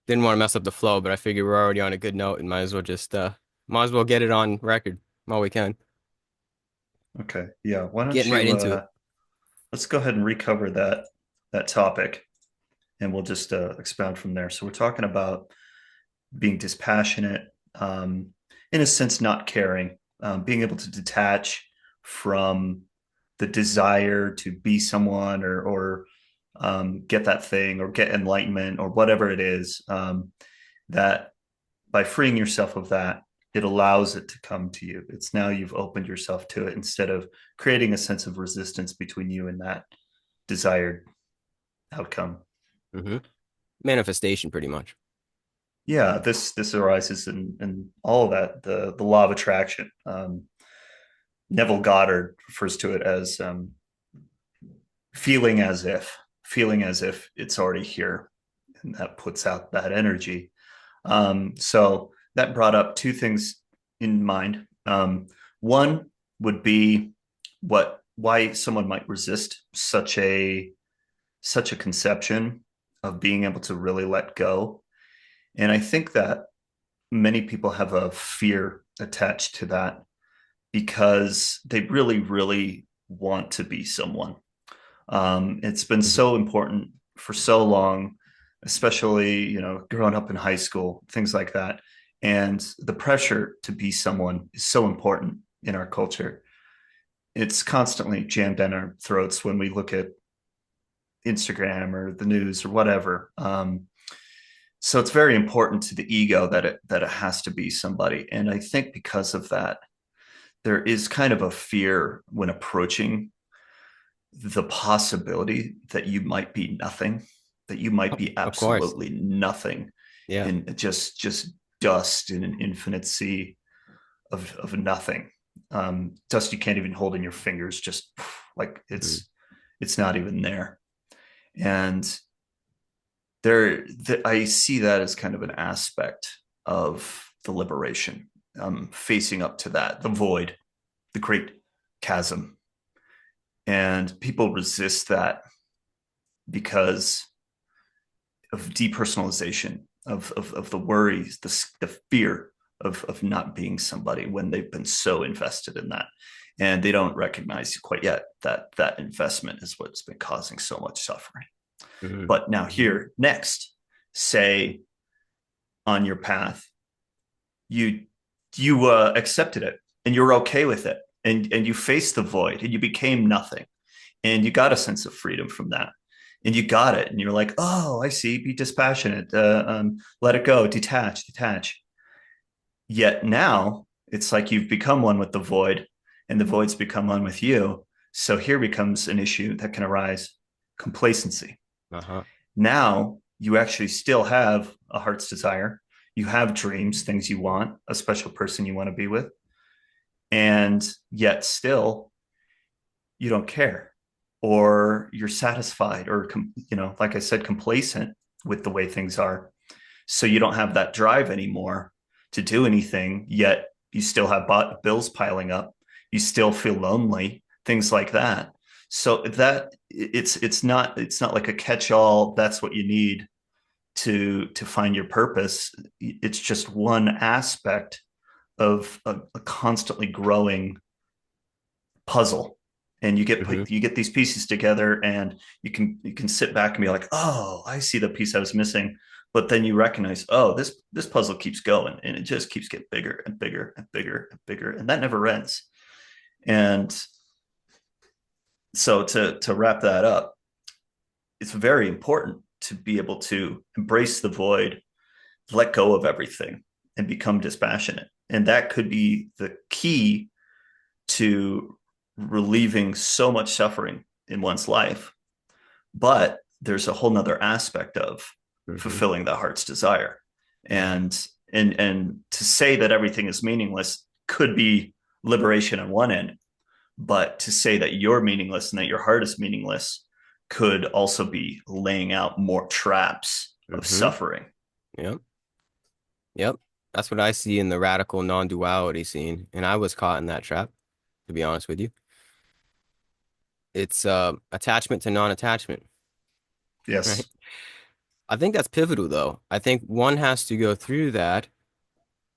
Didn't want to mess up the flow, but I figure we're already on a good note and might as well get it on record while we can. Okay. Yeah. Why don't Getting right you into it. let's go ahead and recover that topic and we'll just expound from there. So we're talking about being dispassionate, in a sense, not caring, being able to detach from the desire to be someone or get that thing or get enlightenment or whatever it is, that by freeing yourself of that, it allows it to come to you. It's now you've opened yourself to it instead of creating a sense of resistance between you and that desired outcome. hmm Manifestation, pretty much. Yeah, this arises in all of that, the law of attraction. Neville Goddard refers to it as feeling as if feeling as if it's already here, and that puts out that energy. So that brought up two things in mind. One would be what why someone might resist such a conception of being able to really let go. And I think that many people have a fear attached to that because they really, really want to be someone. It's been hmm so important for so long, especially, growing up in high school, things like that. And the pressure to be someone is so important in our culture. It's constantly jammed down our throats when we look at Instagram or the news or whatever. So it's very important to the ego that it has to be somebody. And I think because of that, there is kind of a fear when approaching the possibility that you might be nothing, that you might be Of course. absolutely nothing, Yeah. and just dust in an infinite sea of nothing. Dust you can't even hold in your fingers, just like Mhm. it's not even there. And there, I see that as kind of an aspect of the liberation, facing up to that, the void, the great chasm. And people resist that because of depersonalization, of the worries, the fear of not being somebody when they've been so invested in that. And they don't recognize quite yet that that investment is what's been causing so much suffering. Mhm. But now, here, next, say on your path, you accepted it and you're okay with it, and you faced the void and you became nothing, and you got a sense of freedom from that, and you got it, and you're like, oh, I see, be dispassionate, let it go, detach. Yet now it's like you've become one with the void, and the void's become one with you. So here becomes an issue that can arise: complacency. Uh-huh. Now you actually still have a heart's desire, you have dreams, things you want, a special person you want to be with, and yet still you don't care, or you're satisfied, or like I said, complacent with the way things are. So you don't have that drive anymore to do anything, yet you still have bills piling up, you still feel lonely, things like that. So that it's not like a catch all, that's what you need to find your purpose. It's just one aspect of a constantly growing puzzle, and hmm you get these pieces together, and you can sit back and be like, oh, I see the piece I was missing. But then you recognize, oh, this puzzle keeps going, and it just keeps getting bigger and bigger and bigger and bigger, and that never ends. And so to wrap that up, it's very important to be able to embrace the void, let go of everything, and become dispassionate. And that could be the key to relieving so much suffering in one's life. But there's a whole nother aspect of hmm fulfilling the heart's desire. And to say that everything is meaningless could be liberation on one end, but to say that you're meaningless and that your heart is meaningless could also be laying out more traps of hmm suffering. Yep. Yep. That's what I see in the radical non-duality scene, and I was caught in that trap, to be honest with you. It's attachment to non-attachment, right? Yes. I think that's pivotal though. I think one has to go through that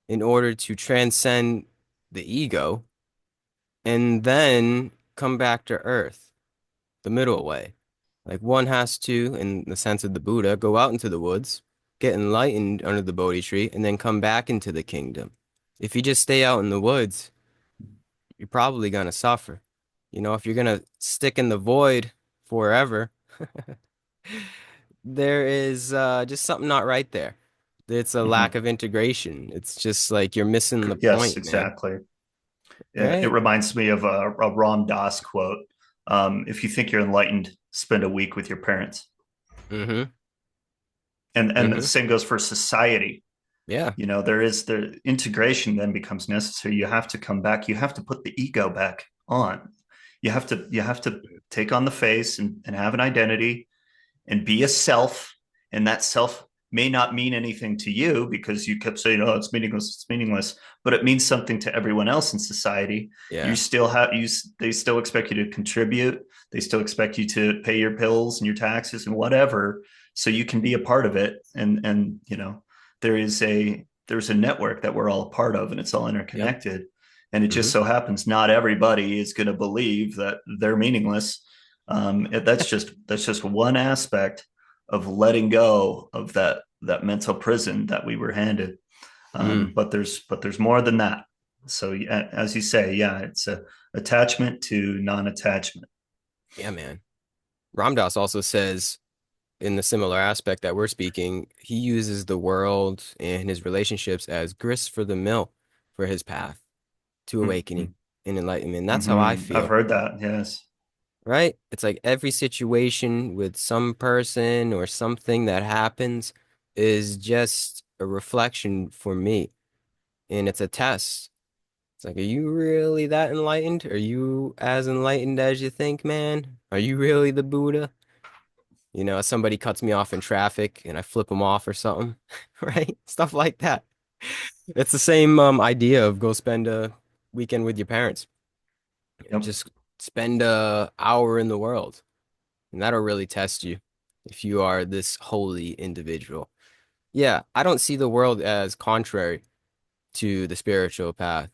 in order to transcend the ego and then come back to earth, the middle way. Like one has to, in the sense of the Buddha, go out into the woods, get enlightened under the Bodhi tree, and then come back into the kingdom. If you just stay out in the woods, you're probably gonna suffer. You know, if you're gonna stick in the void forever, there is just something not right there. It's a lack Mm-hmm. of integration. It's just like you're missing the Yes, point, man. exactly. It Right? reminds me of a Ram Dass quote. If you think you're enlightened, spend a week with your parents. Mm-hmm. And the Mm-hmm. same goes for society. Yeah. There is the integration then becomes necessary. You have to come back. You have to put the ego back on. You have to take on the face and have an identity and be a self. And that self may not mean anything to you because you kept saying, "Oh, it's meaningless," but it means something to everyone else in society. You Yeah. still have you. They still expect you to contribute. They still expect you to pay your bills and your taxes and whatever, so you can be a part of it. And there's a network that we're all a part of, and it's all Yep. interconnected. And it just Mm-hmm. so happens not everybody is going to believe that they're meaningless. That's just one aspect of letting go of that mental prison that we were handed. Mm. But there's more than that. So as you say, yeah, it's a attachment to non-attachment. Yeah, man. Ramdas also says in the similar aspect that we're speaking, he uses the world and his relationships as grist for the mill for his path to Mm-hmm. awakening and enlightenment. That's how I Mm-hmm. I've feel, heard that. Yes. right? It's like every situation with some person or something that happens is just a reflection for me. And it's a test. It's like, are you really that enlightened? Are you as enlightened as you think, man? Are you really the Buddha? You know, somebody cuts me off in traffic and I flip them off or something, right? Stuff like that. It's the same idea of go spend a weekend with your parents. Yep. Just spend a hour in the world, and that'll really test you if you are this holy individual. Yeah, I don't see the world as contrary to the spiritual path.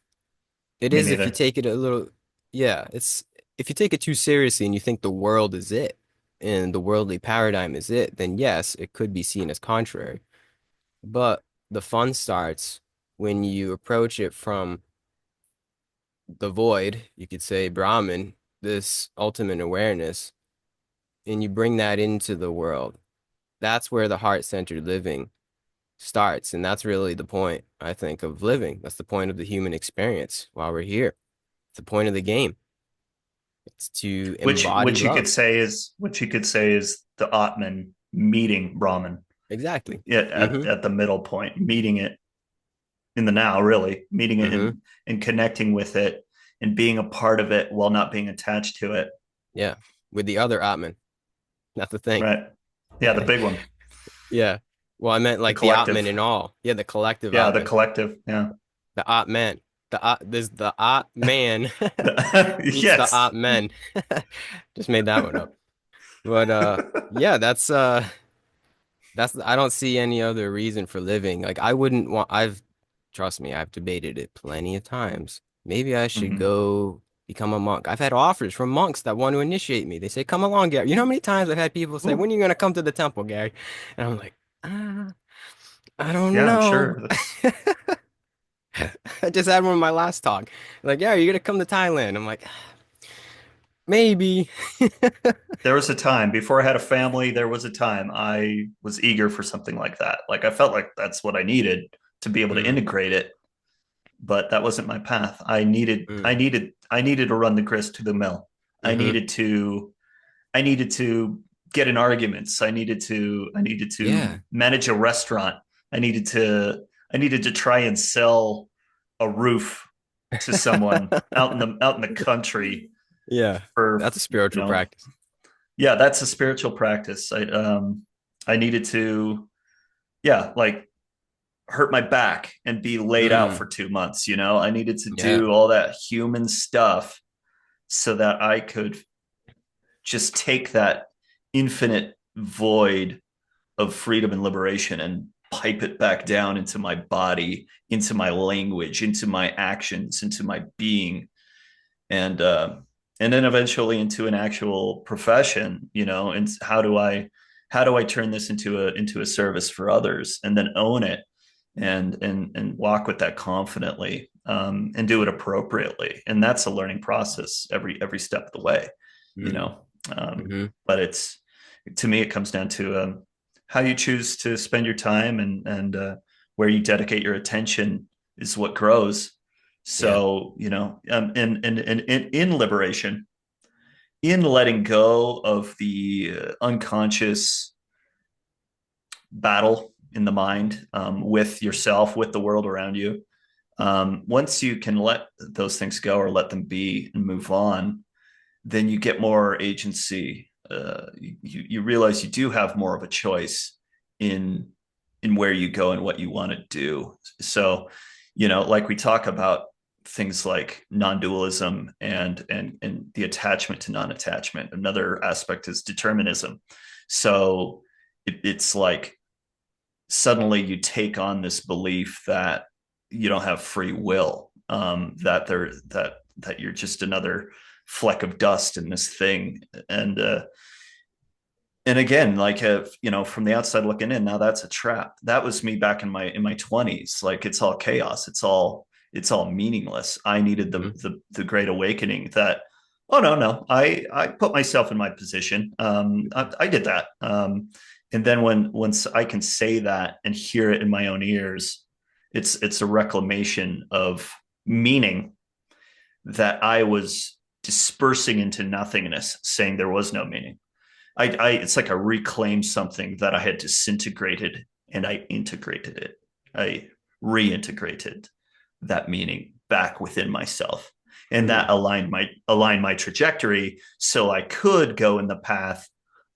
It Me is if you neither. take it a little, yeah, it's if you take it too seriously and you think the world is it and the worldly paradigm is it, then yes, it could be seen as contrary. But the fun starts when you approach it from the void, you could say Brahman, this ultimate awareness, and you bring that into the world. That's where the heart-centered living starts. And that's really the point, I think, of living. That's the point of the human experience while we're here. It's the point of the game. It's to Which embody which you could love. say is which you could say is the Atman meeting Brahman Exactly. at Mm-hmm. at the middle point, meeting it in the now, really, meeting it Mm-hmm. and connecting with it and being a part of it while not being attached to it. Yeah. With the other Atman. That's the thing. Right. Yeah, the big one, Yeah. Well, I meant the like the Atman collective. and all. Yeah, the collective Yeah, the Atman. collective. Yeah. The Atman. There's the Atman meets the Yes. Atmen. Just made that one up. But yeah, that's I don't see any other reason for living. Like I wouldn't want trust me, I've debated it plenty of times. Maybe I should Mm-hmm. go become a monk. I've had offers from monks that want to initiate me. They say, "Come along, Gary." You know how many times I've had people say, Ooh. "When are you going to come to the temple, Gary?" And I'm like, ah, I don't Yeah, I'm know. sure. That's I just had one in my last talk. Like, yeah, you're gonna come to Thailand. I'm like, maybe. There was a time before I had a family, there was a time I was eager for something like that. Like I felt like that's what I needed to be able to Mm, integrate it, but that wasn't my path. I needed to run the grist to the mill. I mm-hmm. needed to I needed to get in arguments. I needed to Yeah. manage a restaurant. I needed to I needed to try and sell a roof to someone out in the country Yeah. for That's a you spiritual know practice. yeah, that's a spiritual practice. I needed to, yeah, like hurt my back and be laid out Mm, for 2 months. I needed to yeah. do all that human stuff so that I could just take that infinite void of freedom and liberation and pipe it back down into my body, into my language, into my actions, into my being, and and then eventually into an actual profession, and how do I turn this into a service for others, and then own it, and walk with that confidently, and do it appropriately. And that's a learning process every step of the way, you Mm. know. Hmm. But it's to me, it comes down to how you choose to spend your time, and where you dedicate your attention is what grows. Yeah. So, in liberation, in letting go of the unconscious battle in the mind, with yourself, with the world around you, once you can let those things go or let them be and move on, then you get more agency. You realize you do have more of a choice in where you go and what you want to do. So, like we talk about things like non-dualism and the attachment to non-attachment. Another aspect is determinism. So it's like suddenly you take on this belief that you don't have free will, that you're just another fleck of dust in this thing. And again, like, from the outside looking in, now that's a trap. That was me back in my 20s. Like, it's all chaos, it's all meaningless. I needed the Hmm. the great awakening that, oh, no, I put myself in my position. I did that. And then once I can say that and hear it in my own ears, it's a reclamation of meaning that I was dispersing into nothingness, saying there was no meaning. It's like I reclaimed something that I had disintegrated, and I integrated it. I reintegrated that meaning back within myself. And Mm. that aligned my trajectory, so I could go in the path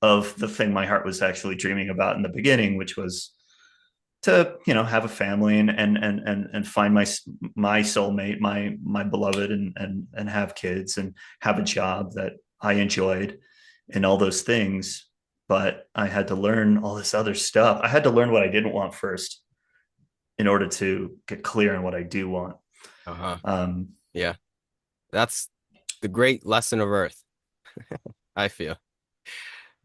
of the thing my heart was actually dreaming about in the beginning, which was to, have a family, and find my soulmate, my beloved, and have kids, and have a job that I enjoyed, and all those things. But I had to learn all this other stuff. I had to learn what I didn't want first in order to get clear on what I do want. Uh-huh. um Yeah. That's the great lesson of Earth, I feel.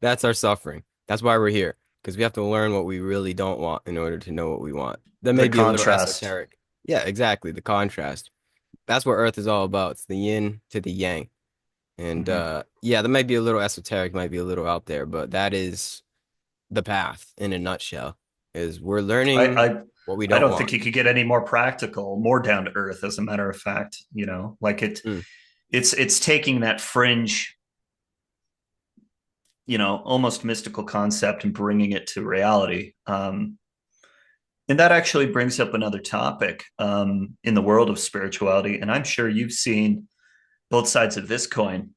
That's our suffering. That's why we're here, because we have to learn what we really don't want in order to know what we want. That the may be a little contrast. esoteric. Yeah, exactly. The contrast. That's what Earth is all about. It's the yin to the yang. And Mm-hmm. yeah, that might be a little esoteric, might be a little out there, but that is the path in a nutshell. Is we're I, learning I what we I don't don't think want. you could get any more practical, more down to earth. As a matter of fact, like Mm, it's taking that fringe, almost mystical concept, and bringing it to reality. And that actually brings up another topic, in the world of spirituality. And I'm sure you've seen both sides of this coin.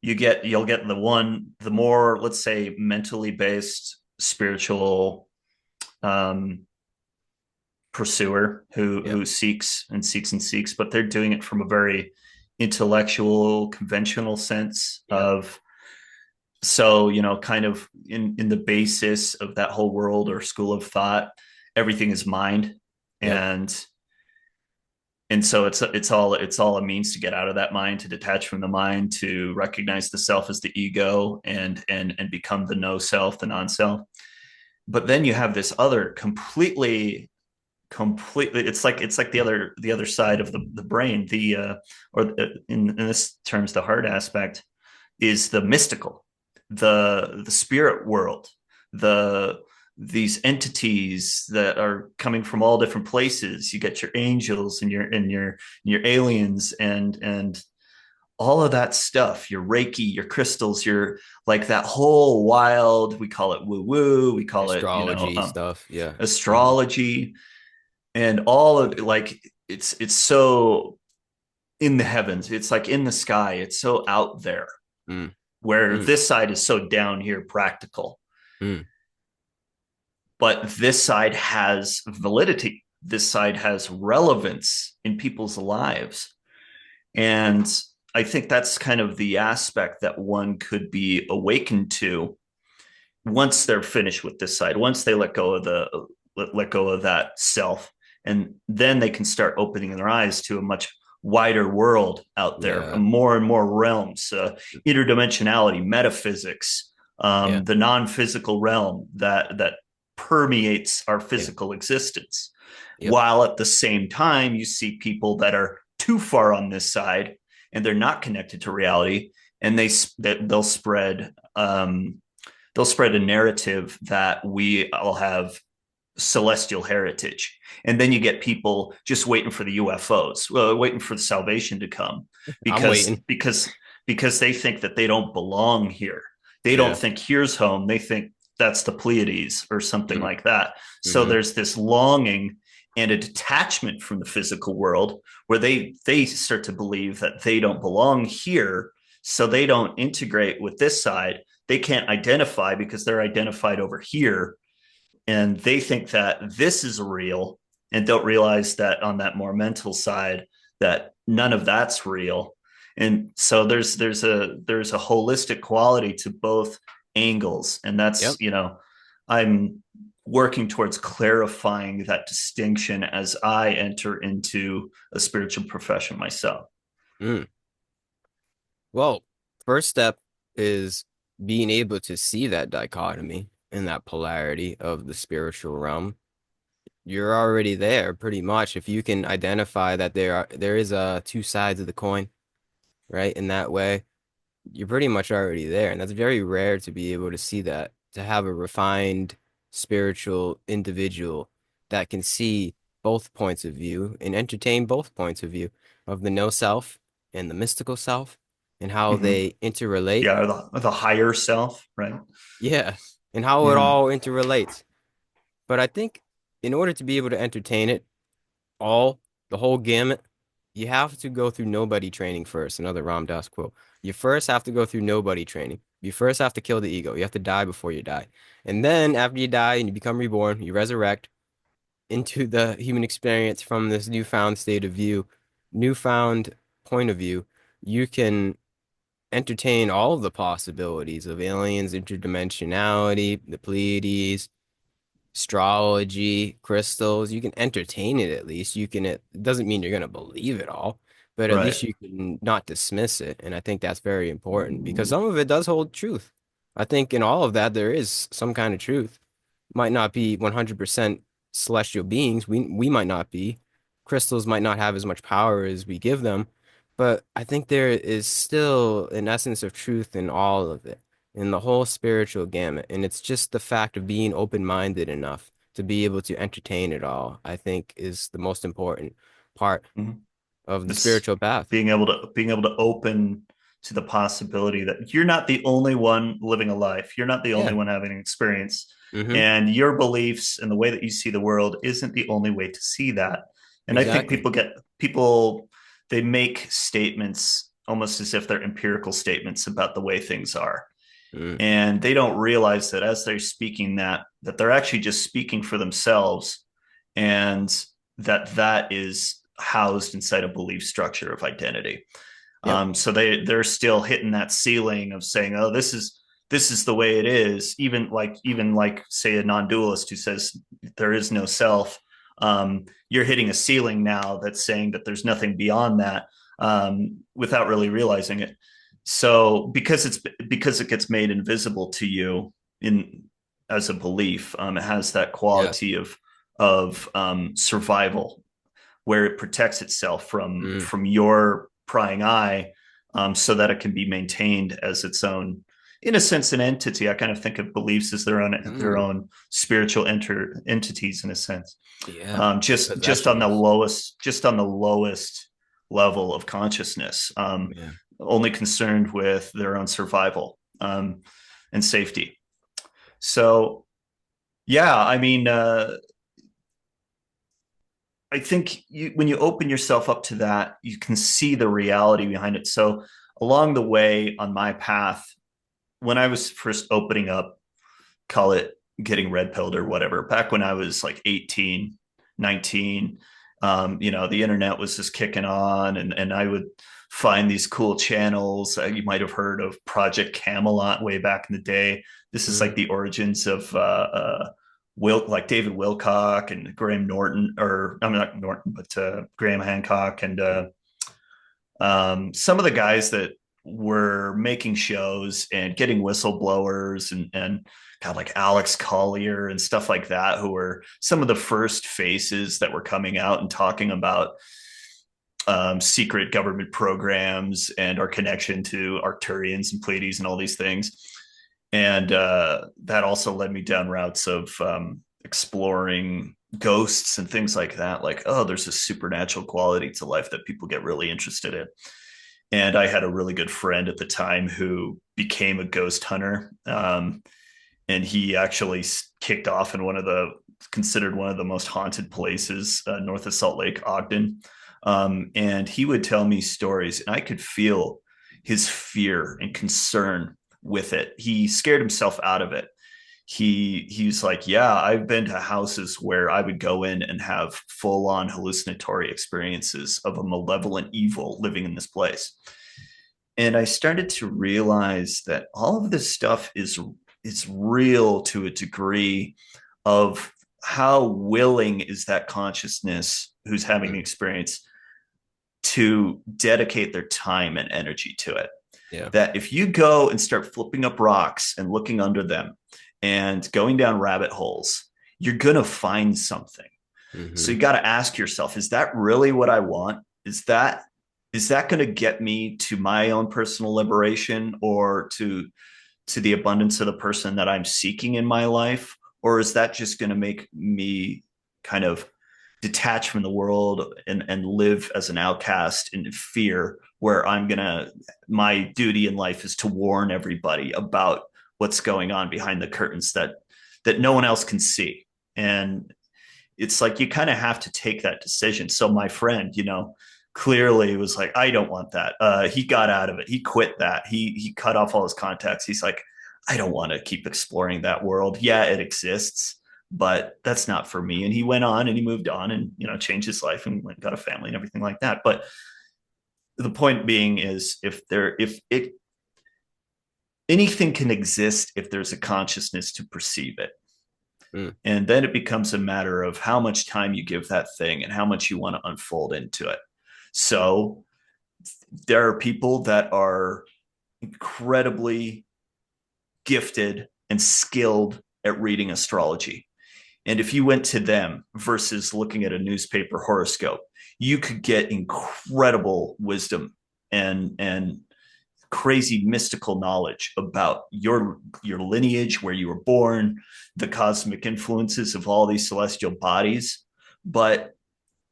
You'll get the more, let's say, mentally based spiritual, um, pursuer who yep. seeks and seeks and seeks, but they're doing it from a very intellectual, conventional sense Yep. of, so, kind of in the basis of that whole world or school of thought, everything is mind. Yep. And so it's all a means to get out of that mind, to detach from the mind, to recognize the self as the ego, and become the no self, the non-self. But then you have this other completely, it's like the other side of the brain, or in this terms, the heart aspect is the mystical, the spirit world, the these entities that are coming from all different places. You get your angels and your aliens, and all of that stuff, your Reiki, your crystals, your, like, that whole wild, we call it woo woo, we call it, Astrology stuff. Yeah. Hmm. astrology, and all of it. Like, it's so in the heavens, it's like in the sky, it's so out there, Mm, where mm, this side is so down here, practical. mm. But this side has validity, this side has relevance in people's lives. And I think that's kind of the aspect that one could be awakened to, once they're finished with this side, once they let go of that self, and then they can start opening their eyes to a much wider world out there, Yeah. more and more realms, interdimensionality, metaphysics, Yeah. the non-physical realm that permeates our Yeah. physical existence. Yep. While at the same time, you see people that are too far on this side and they're not connected to reality, and they'll spread a narrative that we all have celestial heritage. And then you get people just waiting for the UFOs, waiting for the salvation to come I'm because waiting. because because they think that they don't belong here. They don't Yeah. think here's home. They think that's the Pleiades or something Mm. like that. So Mm-hmm. there's this longing and a detachment from the physical world where they start to believe that they don't belong here, so they don't integrate with this side. They can't identify because they're identified over here, and they think that this is real and don't realize that on that more mental side that none of that's real. And so there's a holistic quality to both angles, and Yep. that's, I'm working towards clarifying that distinction as I enter into a spiritual profession myself. Mm. Well, first step is being able to see that dichotomy and that polarity of the spiritual realm. You're already there pretty much if you can identify that there is two sides of the coin, right? In that way, you're pretty much already there. And that's very rare to be able to see that, to have a refined spiritual individual that can see both points of view and entertain both points of view of the no self and the mystical self and how Mm-hmm. they interrelate. Yeah, the higher self, right? Yeah, and how it Yeah. all interrelates. But I think in order to be able to entertain it all, the whole gamut, you have to go through nobody training first. Another Ram Dass quote. You first have to go through nobody training. You first have to kill the ego. You have to die before you die. And then after you die and you become reborn, you resurrect into the human experience from this newfound state of view, newfound point of view. You can entertain all of the possibilities of aliens, interdimensionality, the Pleiades, astrology, crystals. You can entertain it at least. You can, it doesn't mean you're going to believe it all, but at Right. least you can not dismiss it. And I think that's very important because some of it does hold truth. I think in all of that, there is some kind of truth. Might not be 100% celestial beings. We might not be. Crystals might not have as much power as we give them, but I think there is still an essence of truth in all of it, in the whole spiritual gamut. And it's just the fact of being open-minded enough to be able to entertain it all, I think is the most important part Mm-hmm. of the It's spiritual path. being able to open to the possibility that you're not the only one living a life. You're not the only Yeah. one having an experience. Mm-hmm. And your beliefs and the way that you see the world isn't the only way to see that. And I think Exactly. people they make statements almost as if they're empirical statements about the way things are. Mm. And they don't realize that as they're speaking that they're actually just speaking for themselves, and that is housed inside a belief structure of identity. Yep. So they're still hitting that ceiling of saying, oh, this is the way it is. Even like say a non-dualist who says there is no self, you're hitting a ceiling now that's saying that there's nothing beyond that, without really realizing it. So because it gets made invisible to you in as a belief, it has that Yeah. quality of survival, where it protects itself Mm. from your prying eye, so that it can be maintained as its own, in a sense, an entity. I kind of think of beliefs as their Mm. own spiritual entities in a sense, Yeah. just Possessions. on the lowest level of consciousness, Yeah. only concerned with their own survival, and safety. So yeah, I mean, I think when you open yourself up to that, you can see the reality behind it. So along the way on my path, when I was first opening up, call it getting red pilled or whatever, back when I was like 18, 19, The internet was just kicking on, and I would find these cool channels. You might have heard of Project Camelot way back in the day. This is like Hmm. the origins of like David Wilcock and Graham Norton, or I'm not Norton, but Graham Hancock, and some of the guys that were making shows and getting whistleblowers and God, like Alex Collier and stuff like that, who were some of the first faces that were coming out and talking about secret government programs and our connection to Arcturians and Pleiades and all these things. And that also led me down routes of exploring ghosts and things like that. Like, oh, there's a supernatural quality to life that people get really interested in. And I had a really good friend at the time who became a ghost hunter. And he actually kicked off in considered one of the most haunted places north of Salt Lake, Ogden. And he would tell me stories, and I could feel his fear and concern with it. He scared himself out of it. He's like, yeah, I've been to houses where I would go in and have full on hallucinatory experiences of a malevolent evil living in this place. And I started to realize that all of this stuff is real to a degree of how willing is that consciousness who's having the experience to dedicate their time and energy to it. Yeah. That if you go and start flipping up rocks and looking under them and going down rabbit holes, you're going to find something. So Hmm. you got to ask yourself, is that really what I want? Is that going to get me to my own personal liberation, or to the abundance of the person that I'm seeking in my life? Or is that just going to make me kind of detach from the world and live as an outcast in fear, where my duty in life is to warn everybody about what's going on behind the curtains that no one else can see? And it's like you kind of have to take that decision. So my friend, clearly was like, I don't want that. He got out of it. He quit that. He cut off all his contacts. He's like, I don't want to keep exploring that world. Yeah, it exists, but that's not for me. And he went on and he moved on and changed his life and went got a family and everything like that. But the point being is, if it anything can exist if there's a consciousness to perceive it. Mm. And then it becomes a matter of how much time you give that thing and how much you want to unfold into it. So there are people that are incredibly gifted and skilled at reading astrology. And if you went to them versus looking at a newspaper horoscope, you could get incredible wisdom and crazy mystical knowledge about your lineage, where you were born, the cosmic influences of all these celestial bodies. But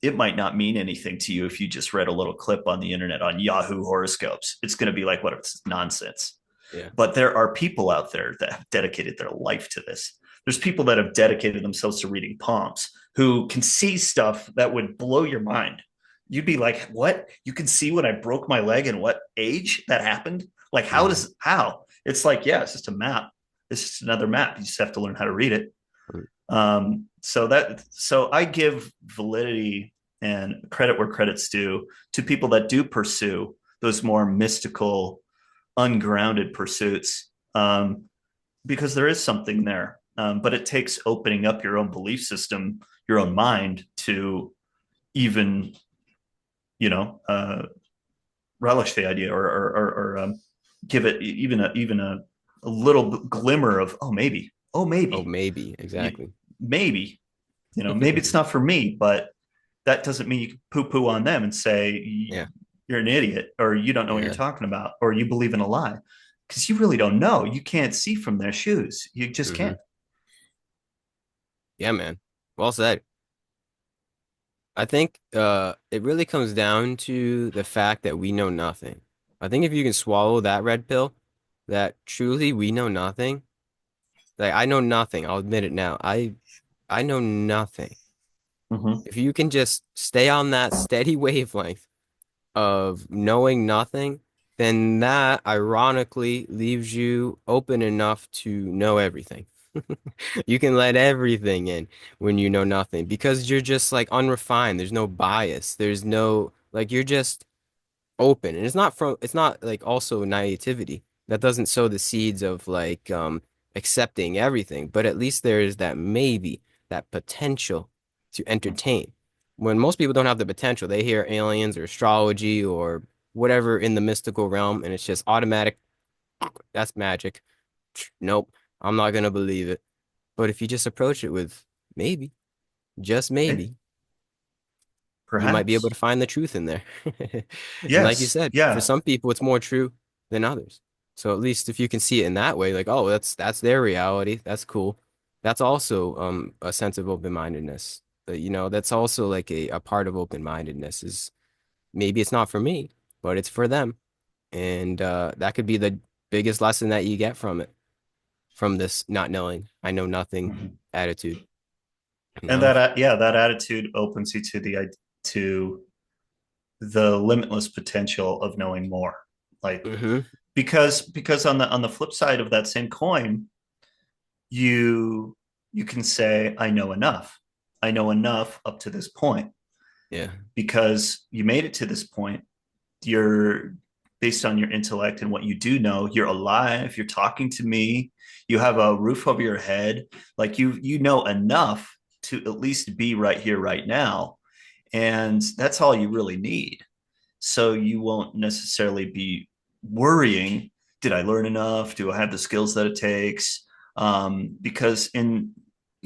it might not mean anything to you if you just read a little clip on the internet on Yahoo horoscopes. It's going to be like, what, it's nonsense. Yeah. But there are people out there that have dedicated their life to this. There's people that have dedicated themselves to reading palms, who can see stuff that would blow your mind. You'd be like, what? You can see when I broke my leg and what age that happened? Like, Hmm. how? It's like, yeah, it's just a map. It's just another map. You just have to learn how to read it. Hmm. So I give validity and credit where credit's due to people that do pursue those more mystical, ungrounded pursuits, because there is something there. But it takes opening up your own belief system, your own mind, to even, you know, uh, relish the idea, or give it even a little glimmer of, oh Oh, maybe, maybe. Exactly. maybe, maybe it's not for me. But that doesn't mean you can poo poo on them and say Yeah. you're an idiot, or you don't know what you're Yeah. talking about, or you believe in a lie, because you really don't know. You can't see from their shoes. You just Hmm. can't. Yeah, man. Well said. I think it really comes down to the fact that we know nothing. I think if you can swallow that red pill, that truly we know nothing. Like I know nothing. I'll admit it now. I know nothing. Mm-hmm. If you can just stay on that steady wavelength of knowing nothing, then that ironically leaves you open enough to know everything. You can let everything in when you know nothing because you're just like unrefined. There's no bias. There's no like you're just open. And it's not like also naivety. That doesn't sow the seeds of like accepting everything, but at least there is that maybe, that potential to entertain. When most people don't have the potential, they hear aliens or astrology or whatever in the mystical realm, and it's just automatic. That's magic. Nope, I'm not gonna believe it. But if you just approach it with maybe, just Hey, maybe, you might be able to perhaps. find the truth in there. And like you Yes. said, for Yeah. some people, it's more true than others. So at least if you can see it in that way, like, oh, that's their reality. That's cool. That's also a sense of open-mindedness. You know, that's also like a part of open-mindedness is maybe it's not for me, but it's for them. And that could be the biggest lesson that you get from it, from this not knowing, I know nothing Mhm. attitude, you And know? that, yeah, that attitude opens you to the limitless potential of knowing more. Like, Hmm. because on the flip side of that same coin, you you can say, I know enough. I know enough up to this point Yeah. because you made it to this point. You're based on your intellect and what you do know, you're alive, you're talking to me, you have a roof over your head, like you know enough to at least be right here right now, and that's all you really need. So you won't necessarily be worrying, did I learn enough, do I have the skills that it takes, because in,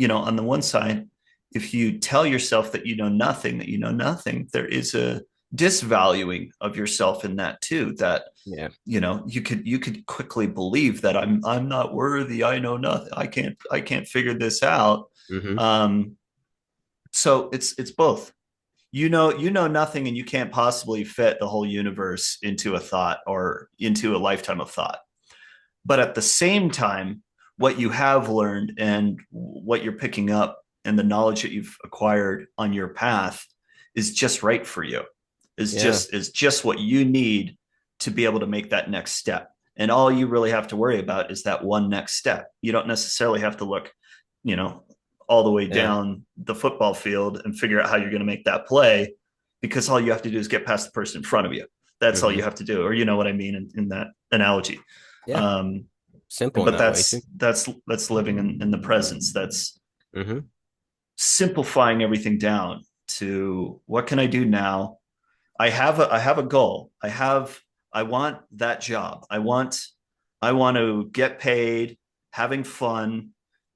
on the one side, if you tell yourself that you know nothing, there is a disvaluing of yourself in that too, that Yeah. you could quickly believe that I'm not worthy, I know nothing, I can't figure this out. Hmm. Um so it's both. You know nothing, and you can't possibly fit the whole universe into a thought or into a lifetime of thought. But at the same time, what you have learned and what you're picking up and the knowledge that you've acquired on your path is just right for you, Yeah. is just what you need to be able to make that next step. And all you really have to worry about is that one next step. You don't necessarily have to look, you know all the way Yeah. down the football field and figure out how you're going to make that play, because all you have to do is get past the person in front of you. That's all Hmm. you have to do. Or you know what I mean in that analogy. Yeah. um, Simple in but that way too. that's living in the presence. That's Hmm. simplifying everything down to, what can I do now? I have a goal. I want that job. I want to get paid, having fun,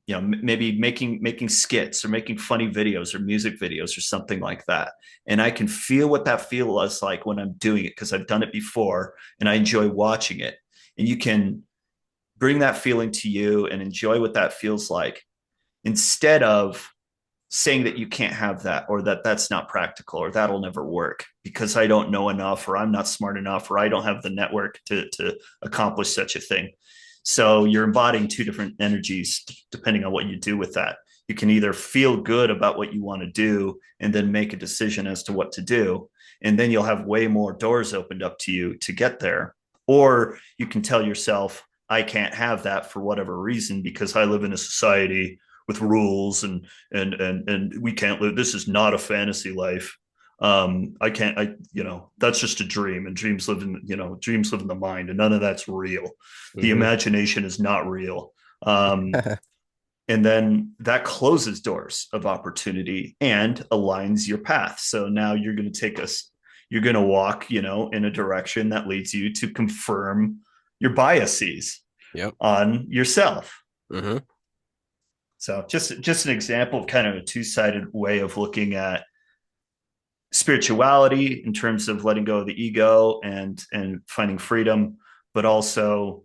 maybe making skits or making funny videos or music videos or something like that. And I can feel what that feel is like when I'm doing it, because I've done it before and I enjoy watching it. And you can bring that feeling to you and enjoy what that feels like, instead of saying that you can't have that, or that that's not practical, or that'll never work because I don't know enough, or I'm not smart enough, or I don't have the network to accomplish such a thing. So you're embodying two different energies depending on what you do with that. You can either feel good about what you want to do and then make a decision as to what to do, and then you'll have way more doors opened up to you to get there. Or you can tell yourself, I can't have that for whatever reason because I live in a society with rules, and we can't live, this is not a fantasy life. I can't, that's just a dream, and dreams live in the mind, and none of that's real. The Hmm. imagination is not real. And then that closes doors of opportunity and aligns your path. So now you're going to walk, in a direction that leads you to confirm your biases Yep. on yourself. Hmm. So just an example of kind of a two-sided way of looking at spirituality in terms of letting go of the ego and finding freedom, but also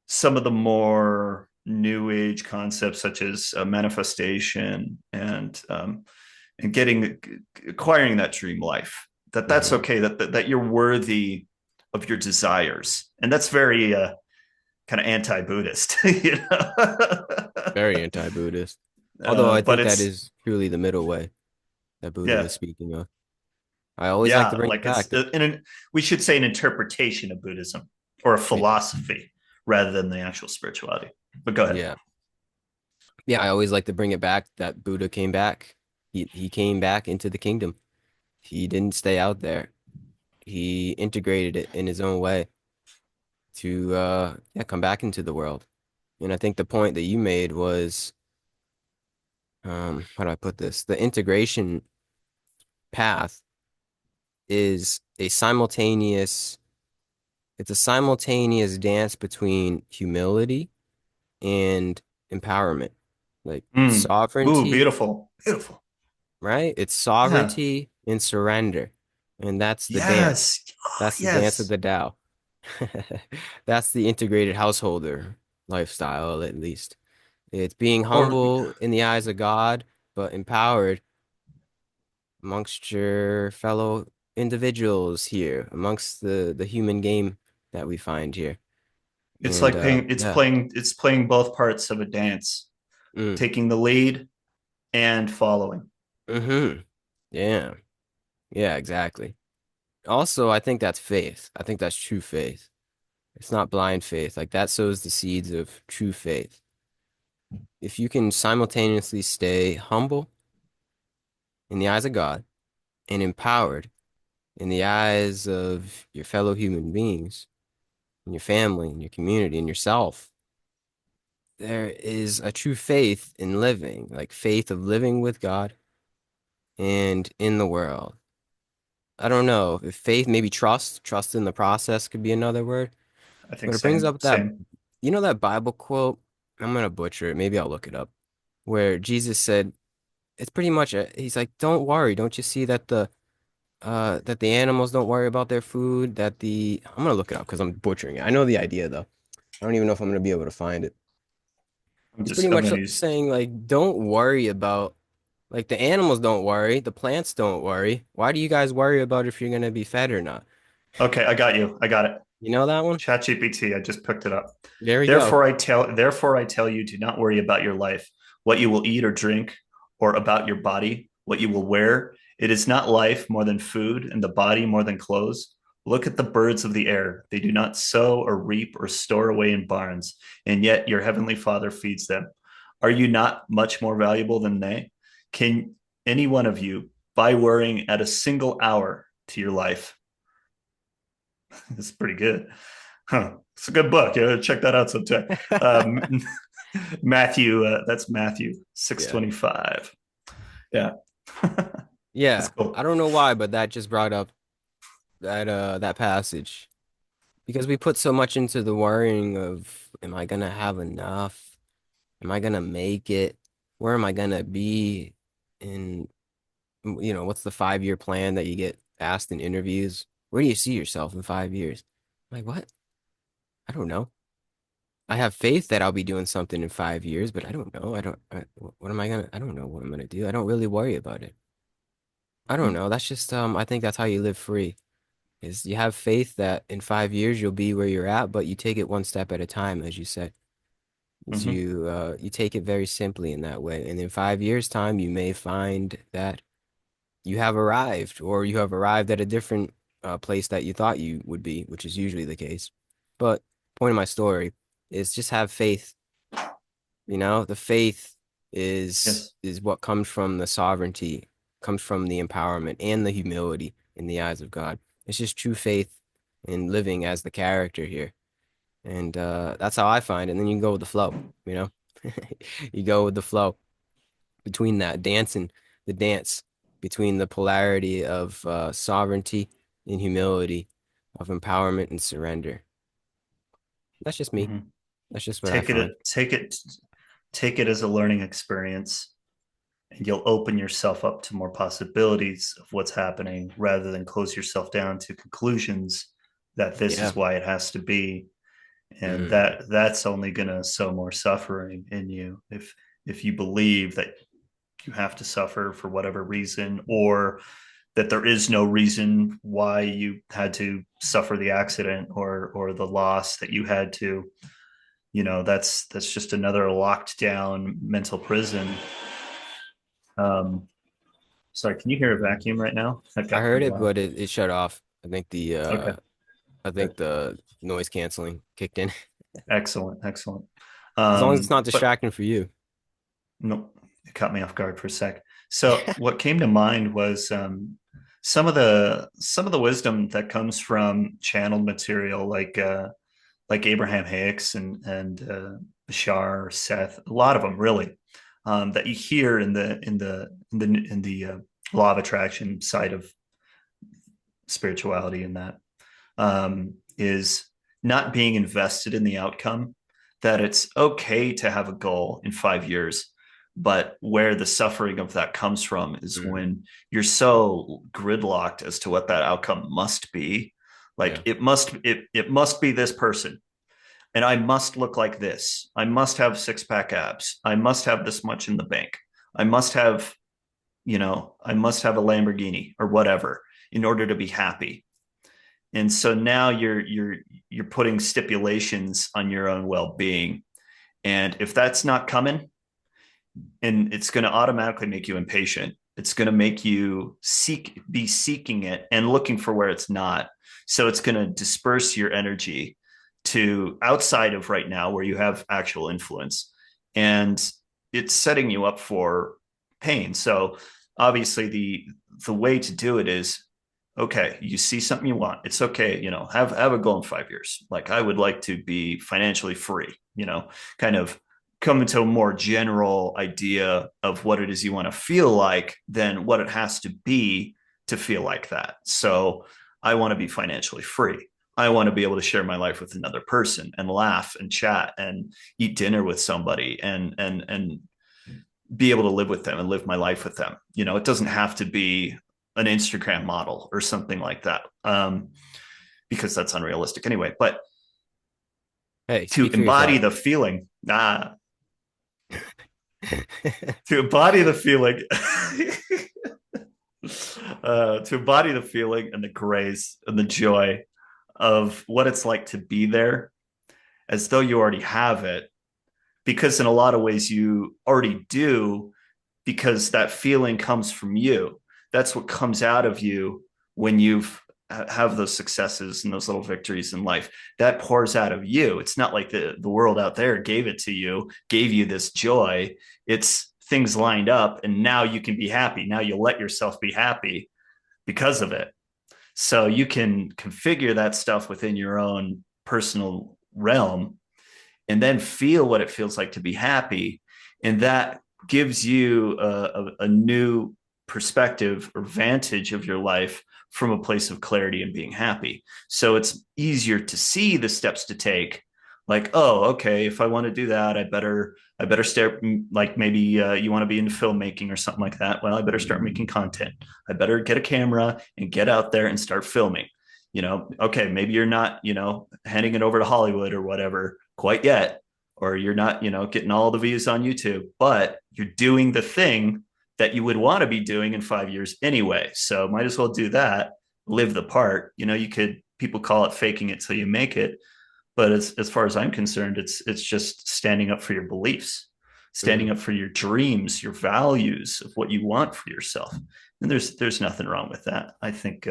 some of the more new age concepts such as manifestation and acquiring that dream life. That's Hmm. okay. That you're worthy of your desires, and that's very kind of anti-Buddhist, Very anti-Buddhist. Although I but think that it's, is truly the middle way that Buddha yeah, was speaking of. I always like yeah, to bring it like back it's to, we should say an interpretation of Buddhism or a yeah, philosophy rather than the actual spirituality. But go ahead. yeah. Yeah, I always like to bring it back that Buddha came back. He came back into the kingdom. He didn't stay out there. He integrated it in his own way to yeah, come back into the world. And I think the point that you made was how do I put this? The integration path is it's a simultaneous dance between humility and empowerment. Like Mm. Ooh, sovereignty, beautiful, beautiful. right? It's Yeah. sovereignty and surrender. And that's the dance. Yes. Oh, That's the dance of yes. the Tao. That's the integrated householder lifestyle, at least. It's being Or humble in the eyes of God, but empowered amongst your fellow individuals here, amongst the human game that we find here. it's And like playing. yeah. It's playing both parts of a dance, Mm. taking the lead and following. Mm-hmm. Yeah. Yeah, exactly. Also, I think that's faith. I think that's true faith. It's not blind faith. Like that sows the seeds of true faith. If you can simultaneously stay humble in the eyes of God and empowered in the eyes of your fellow human beings, and your family, and your community, and yourself, there is a true faith in living, like faith of living with God and in the world. I don't know if faith, maybe trust in the process could be another word, I think but it brings same, up that, same. you know, that Bible quote. I'm gonna butcher it. Maybe I'll look it up. Where Jesus said, it's pretty much he's like, don't worry, don't you see that the animals don't worry about their food, that the I'm gonna look it up because I'm butchering it. I know the idea though. I don't even know if I'm gonna be able to find it. He's pretty I'm much gonna use. saying like, don't worry about like the animals don't worry, the plants don't worry. Why do you guys worry about if you're gonna be fed or not? Okay, I got you. I got it. You know that one? ChatGPT, I just picked it up. There we go. Therefore I tell you, do not worry about your life, what you will eat or drink, or about your body, what you will wear. It is not life more than food, and the body more than clothes. Look at the birds of the air. They do not sow or reap or store away in barns, and yet your heavenly Father feeds them. Are you not much more valuable than they? Can any one of you, by worrying, add a single hour to your life? It's pretty good. Huh. It's a good book. Yeah, check that out sometime. Um, Matthew, that's Matthew six Yeah. twenty five. Yeah, that's Yeah. cool. I don't know why, but that just brought up that passage. Because we put so much into the worrying of, am I gonna have enough? Am I gonna make it? Where am I gonna be in, what's the 5-year plan that you get asked in interviews? Where do you see yourself in 5 years? I'm like, what? I don't know. I have faith that I'll be doing something in 5 years, but I don't know. What am I gonna, I don't know what I'm gonna do. I don't really worry about it. I don't know. That's just, I think that's how you live free. Is you have faith that in 5 years you'll be where you're at, but you take it one step at a time, as you said. Is Mm-hmm. you take it very simply in that way. And in 5 years' time, you may find that you have arrived, or you have arrived at a different place that you thought you would be, which is usually the case. But point of my story is just have faith. The faith is Yes. is what comes from the sovereignty, comes from the empowerment and the humility in the eyes of God. It's just true faith in living as the character here. And that's how I find it. And then you can go with the flow, you know? You go with the flow between that dancing, the dance between the polarity of sovereignty and humility, of empowerment and surrender. That's just me. Mm-hmm. That's just what I Take find. it, take it, take it as a learning experience, and you'll open yourself up to more possibilities of what's happening rather than close yourself down to conclusions that this Yeah. is why it has to be, and Mm. that's only going to sow more suffering in you if you believe that you have to suffer for whatever reason, or that there is no reason why you had to suffer the accident or the loss that you had to. That's just another locked down mental prison. um Sorry, can you hear a vacuum right now? That I got heard pretty it, loud. but it shut off. Okay, I think good. the noise canceling kicked in. Excellent, excellent. As long as it's not But distracting for you. Nope, it caught me off guard for a sec. So what came to mind was some of the wisdom that comes from channeled material, like Abraham Hicks and Bashar, Seth, a lot of them really, that you hear in the law of attraction side of spirituality, and that is not being invested in the outcome. That it's okay to have a goal in 5 years, but where the suffering of that comes from is Mm, when you're so gridlocked as to what that outcome must be. Like yeah, it must be this person, and I must look like this. I must have six pack abs. I must have this much in the bank. I must have, I must have a Lamborghini or whatever in order to be happy. And so now you're putting stipulations on your own well-being. And if that's not coming, and it's going to automatically make you impatient, it's going to make you be seeking it and looking for where it's not. So it's going to disperse your energy to outside of right now where you have actual influence, and it's setting you up for pain. So obviously the way to do it is, okay, you see something you want, it's okay, have a goal in 5 years. Like, I would like to be financially free, kind of come into a more general idea of what it is you want to feel like than what it has to be to feel like that. So I want to be financially free. I want to be able to share my life with another person and laugh and chat and eat dinner with somebody and be able to live with them and live my life with them. It doesn't have to be an Instagram model or something like that, because that's unrealistic anyway. But hey, to speak for embody yourself. the feeling, to embody the feeling, to embody the feeling and the grace and the joy of what it's like to be there, as though you already have it, because in a lot of ways you already do, because that feeling comes from you. That's what comes out of you when you've have those successes and those little victories in life. That pours out of you. It's not like the world out there gave it to you, gave you this joy. It's things lined up, and now you can be happy. Now you let yourself be happy because of it. So you can configure that stuff within your own personal realm and then feel what it feels like to be happy. And that gives you a new perspective or vantage of your life from a place of clarity and being happy. So it's easier to see the steps to take. Like, oh, okay, if I want to do that, I better start, like, maybe you want to be into filmmaking or something like that. Well, I better start making content. I better get a camera and get out there and start filming. Okay, maybe you're not, handing it over to Hollywood or whatever quite yet, or you're not, getting all the views on YouTube, but you're doing the thing that you would want to be doing in 5 years anyway. So might as well do that, live the part. People call it faking it till you make it. But as far as I'm concerned, it's just standing up for your beliefs, standing Mhm. up for your dreams, your values of what you want for yourself. And there's nothing wrong with that. I think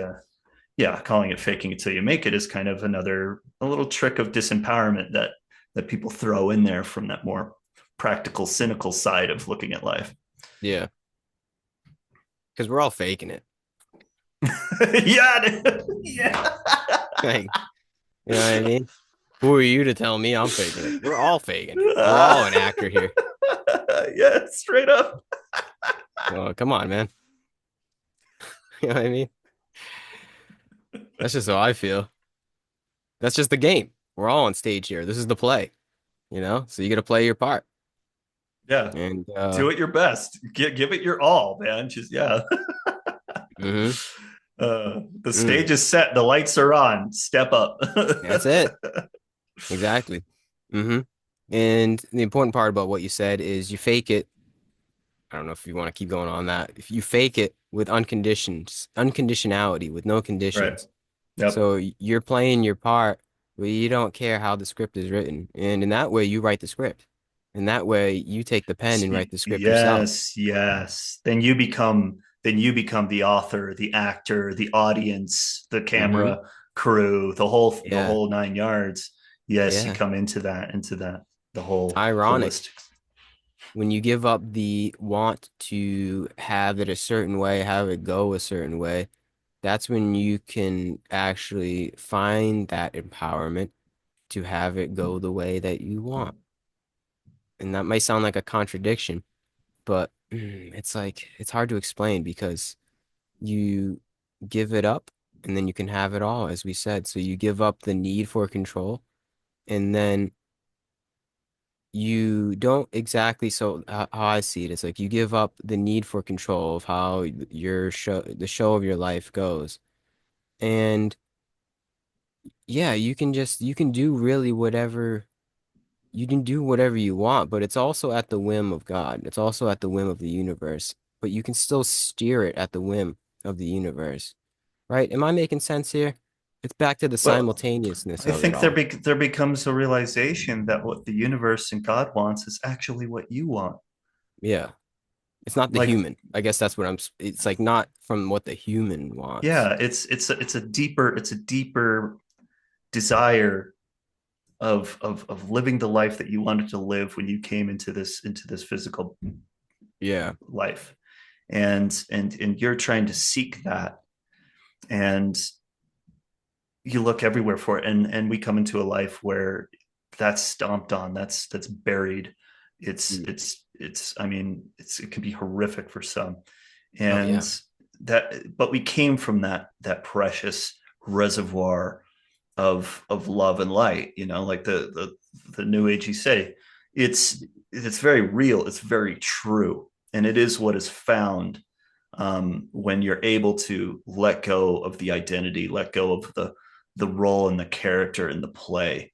yeah, calling it faking it till you make it is kind of a little trick of disempowerment that people throw in there from that more practical, cynical side of looking at life. Yeah, because we're all faking it. Yeah, yeah, Like, you know what I mean? Who are you to tell me I'm faking it? We're all faking it. We're all an actor here. yeah, straight up. Well, come on, man. You know what I mean? That's just how I feel. That's just the game. We're all on stage here. This is the play, you know? So you got to play your part. Yeah, And do it your best. Give it your all, man. Just yeah. mhm, The mm, stage is set. The lights are on. Step up. that's it. Exactly. hmm And the important part about what you said is you fake it. I don't know if you want to keep going on that. If you fake it with unconditionality, with no Right. conditions. Yep. So you're playing your part where you don't care how the script is written. And in that way, you write the script. In that way, you take the pen and write the script yourself. Yes, yes. Then you become the author, the actor, the audience, the hmm camera crew, the Yeah. whole nine yards. Yes, you Yeah. come into that, the It's whole ironic. holistic. when you give up the want to have it a certain way, have it go a certain way, that's when you can actually find that empowerment to have it go the way that you want. And that might sound like a contradiction, but it's like it's hard to explain because you give it up and then you can have it all, as we said. So you give up the need for control and then you don't exactly, so how I see it is like you give up the need for control of how your show, the show of your life goes. And yeah, you can do really whatever you can do whatever you want, but it's also at the whim of God. It's also at the whim of the universe, but you can still steer it at the whim of the universe. Right? Am I making sense here? It's back to the Well, simultaneousness I of it think all. there becomes a realization that what the universe and God wants is actually what you want. Yeah. It's not the Like, human. I guess that's what it's like not from what the human wants. yeah, it's a deeper desire of living the life that you wanted to live when you came into this physical Yeah. life, and you're trying to seek that, and you look everywhere for it, and we come into a life where that's stomped on, that's buried. Mm. I mean, it can be horrific for some, Oh and yeah. but we came from that precious reservoir of love and light, like the new age, you say, it's very real, it's very true, and it is what is found when you're able to let go of the identity, let go of the role and the character and the play,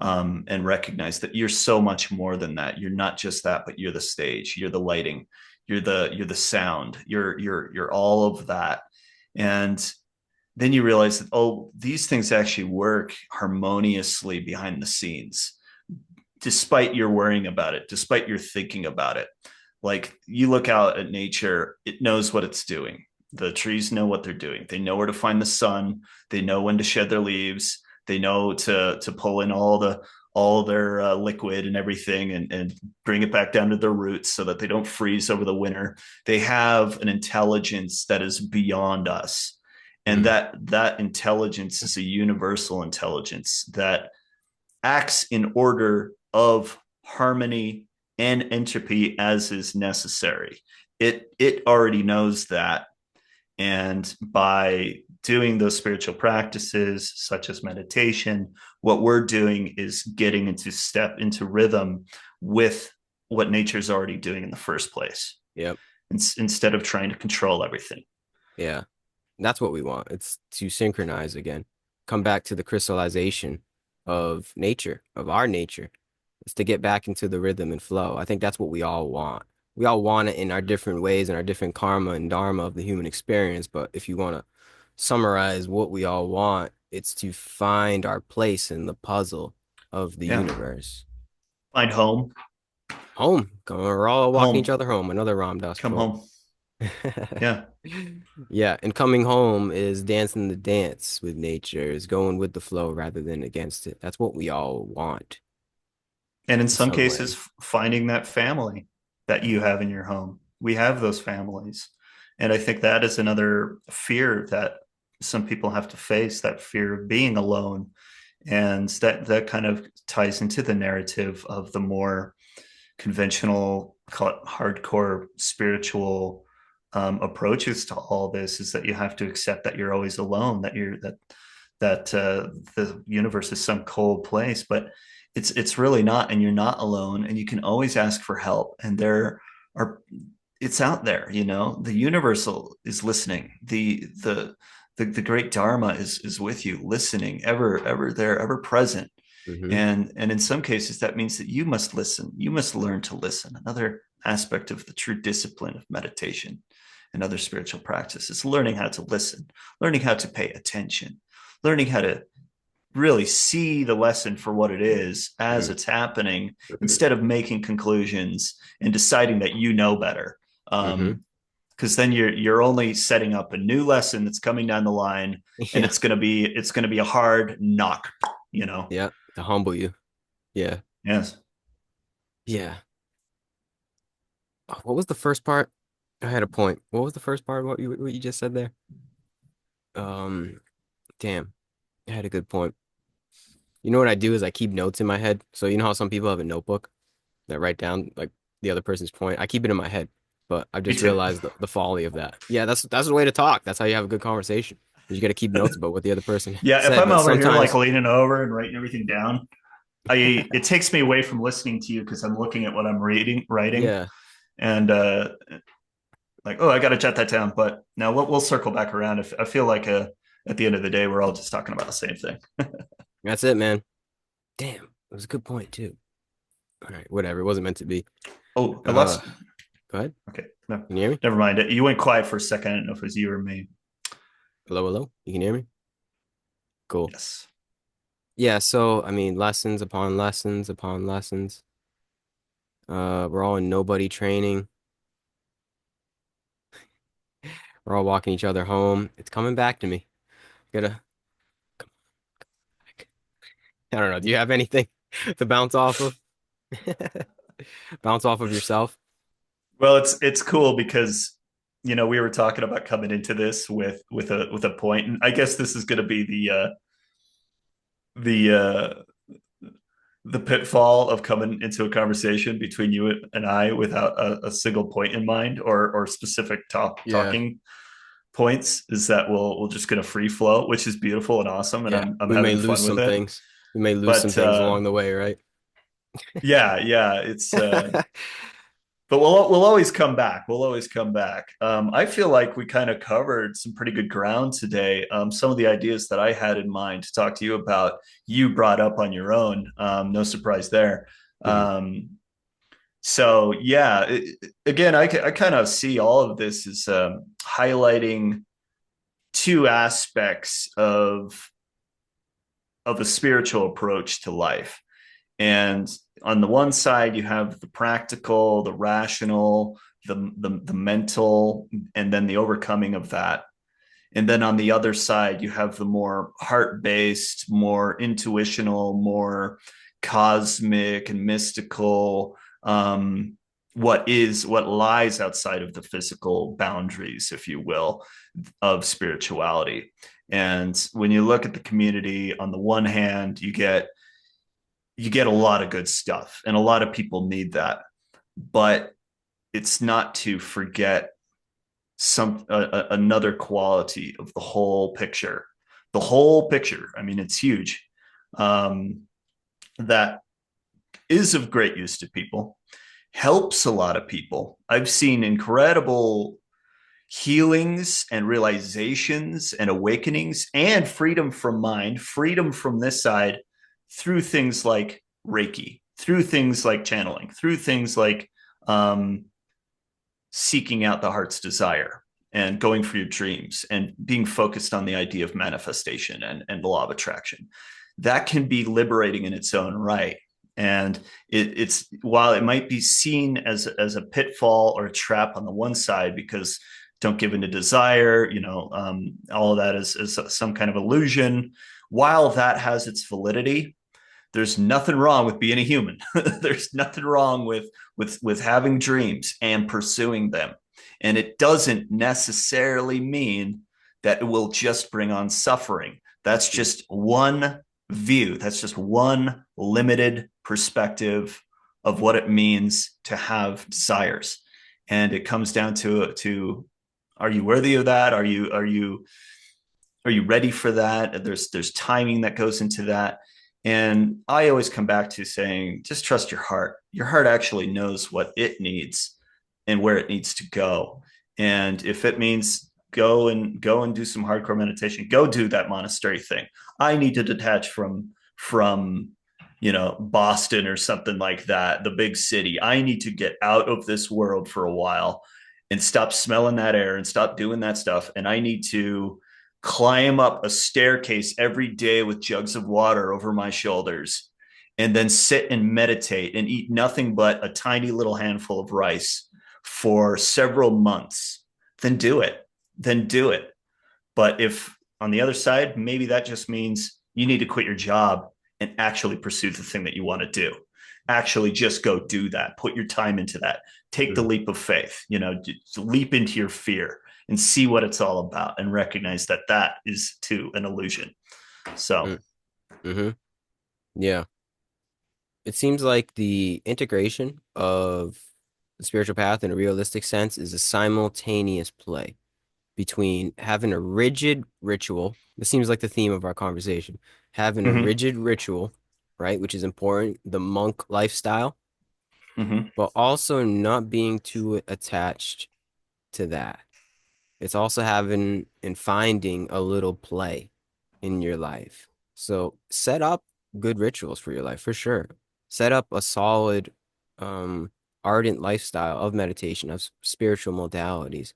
and recognize that you're so much more than that. You're not just that, but you're the stage, you're the lighting, you're the sound, you're all of that. And then you realize that, oh, these things actually work harmoniously behind the scenes, despite your worrying about it, despite your thinking about it. Like, you look out at nature, it knows what it's doing. The trees know what they're doing. They know where to find the sun. They know when to shed their leaves. They know to pull in all their liquid and everything, and bring it back down to their roots so that they don't freeze over the winter. They have an intelligence that is beyond us, and Mm. that intelligence is a universal intelligence that acts in order of harmony and entropy as is necessary. It already knows that, and by doing those spiritual practices such as meditation, what we're doing is getting into rhythm with what nature's already doing in the first place, Yep. instead of trying to control everything. Yeah. That's what we want. It's to synchronize again. Come back to the crystallization of nature, of our nature. It's to get back into the rhythm and flow. I think that's what we all want. We all want it in our different ways and our different karma and dharma of the human experience. But if you want to summarize what we all want, it's to find our place in the puzzle of the Yeah, universe. find home. Home. We're all walking each Home. other home. Another Ram Dass Come quote. home. Yeah. Yeah, and coming home is dancing the dance with nature, is going with the flow rather than against it. That's what we all want And in in some some way. cases, finding that family that you have in your home. We have those families. And I think that is another fear that some people have to face, that fear of being alone. And that kind of ties into the narrative of the more conventional, call it hardcore spiritual approaches to all this, is that you have to accept that you're always alone, that the universe is some cold place, but it's really not, and you're not alone, and you can always ask for help, and there are it's out there, the universal is listening, the great dharma is with you, listening, ever there, ever present. Hmm. And in some cases that means that you must listen, you must learn to listen. Another aspect of the true discipline of meditation and other spiritual practices, learning how to listen, learning how to pay attention, learning how to really see the lesson for what it is as Hmm. it's happening, instead of making conclusions and deciding that you know better. Hmm. Because then you're only setting up a new lesson that's coming down the line, and Yeah. it's gonna be a hard knock, you know. Yeah. To humble you. Yeah. Yes. Yeah. What was the first part? I had a point. What was the first part? What you just said there? Um, damn, I had a good point. You know what I do is I keep notes in my head. So you know how some people have a notebook that write down like the other person's point. I keep it in my head, but I've Me just too. realized the folly of that. Yeah, that's the way to talk. That's how you have a good conversation. You got to keep notes about what the other person Yeah, if said. I'm But over here like sometimes, leaning over and writing everything down, I it takes me away from listening to you because I'm looking at what I'm reading, writing, yeah, and like, oh, I got to jot that down. But now we'll circle back around. If I feel like at the end of the day, we're all just talking about the same thing. that's it, man. Damn, it was a good point too. All right, whatever. It wasn't meant to be. Oh, I Uh, lost. Go ahead. Okay, no, Can you hear me? never mind. You went quiet for a second. I don't know if it was you or me. Hello, hello. You can hear me? Cool. Yes. Yeah, so I mean, lessons upon lessons upon lessons. We're all in nobody training. We're all walking each other home. It's coming back to me. Gotta, I don't know. Do you have anything to bounce off of? Bounce off of yourself? Well, it's cool because we were talking about coming into this with a point, and I guess this is going to be the the pitfall of coming into a conversation between you and I without a single point in mind or specific Yeah, talking points is that we'll just going to free flow, which is beautiful and awesome, and yeah. I'm We may having lose fun with some it. things. We may lose some But things along the way, right? yeah, it's but we'll always come back. We'll always come back. I feel like we kind of covered some pretty good ground today. Some of the ideas that I had in mind to talk to you about, you brought up on your own. No surprise there. Mhm. Um, so yeah, again, I kind of see all of this as highlighting two aspects of a spiritual approach to life. And on the one side, you have the practical, the rational, the mental, and then the overcoming of that. And then on the other side, you have the more heart based, more intuitional, more cosmic and mystical, what lies outside of the physical boundaries, if you will, of spirituality. And when you look at the community, on the one hand, you get a lot of good stuff, and a lot of people need that. But it's not to forget another quality of the whole picture. The whole picture. I mean, it's huge. Um, that is of great use to people. Helps a lot of people. I've seen incredible healings and realizations and awakenings and freedom from mind, freedom from this side through things like Reiki, through things like channeling, through things like um, seeking out the heart's desire and going for your dreams and being focused on the idea of manifestation and the law of attraction. That can be liberating in its own right. And it's while it might be seen as a pitfall or a trap on the one side because don't give in to desire, all of that is some kind of illusion. While that has its validity, there's nothing wrong with being a human. There's nothing wrong with having dreams and pursuing them. And it doesn't necessarily mean that it will just bring on suffering. That's just one view. That's just one limited perspective of what it means to have desires. And it comes down to are you worthy of that? Are you ready for that? There's timing that goes into that. And I always come back to saying, just trust your heart. Your heart actually knows what it needs and where it needs to go. And if it means go and do some hardcore meditation, go do that monastery thing. I need to detach from Boston or something like that, the big city. I need to get out of this world for a while and stop smelling that air and stop doing that stuff. And I need to climb up a staircase every day with jugs of water over my shoulders, and then sit and meditate and eat nothing but a tiny little handful of rice for several months, then do it. Then do it. But if on the other side, maybe that just means you need to quit your job and actually pursue the thing that you want to do. actually just go do that. Put your time into that. Take the Mm, leap of faith, just leap into your fear and see what it's all about and recognize that that is too an illusion. So, mm, mm-hmm. Yeah. It seems like the integration of the spiritual path in a realistic sense is a simultaneous play between having a rigid ritual. This seems like the theme of our conversation. Having a mm-hmm, rigid ritual, right, which is important, the monk lifestyle, mm-hmm. but also not being too attached to that. It's also having and finding a little play in your life. So set up good rituals for your life for sure. Set up a solid, um, ardent lifestyle of meditation, of spiritual modalities.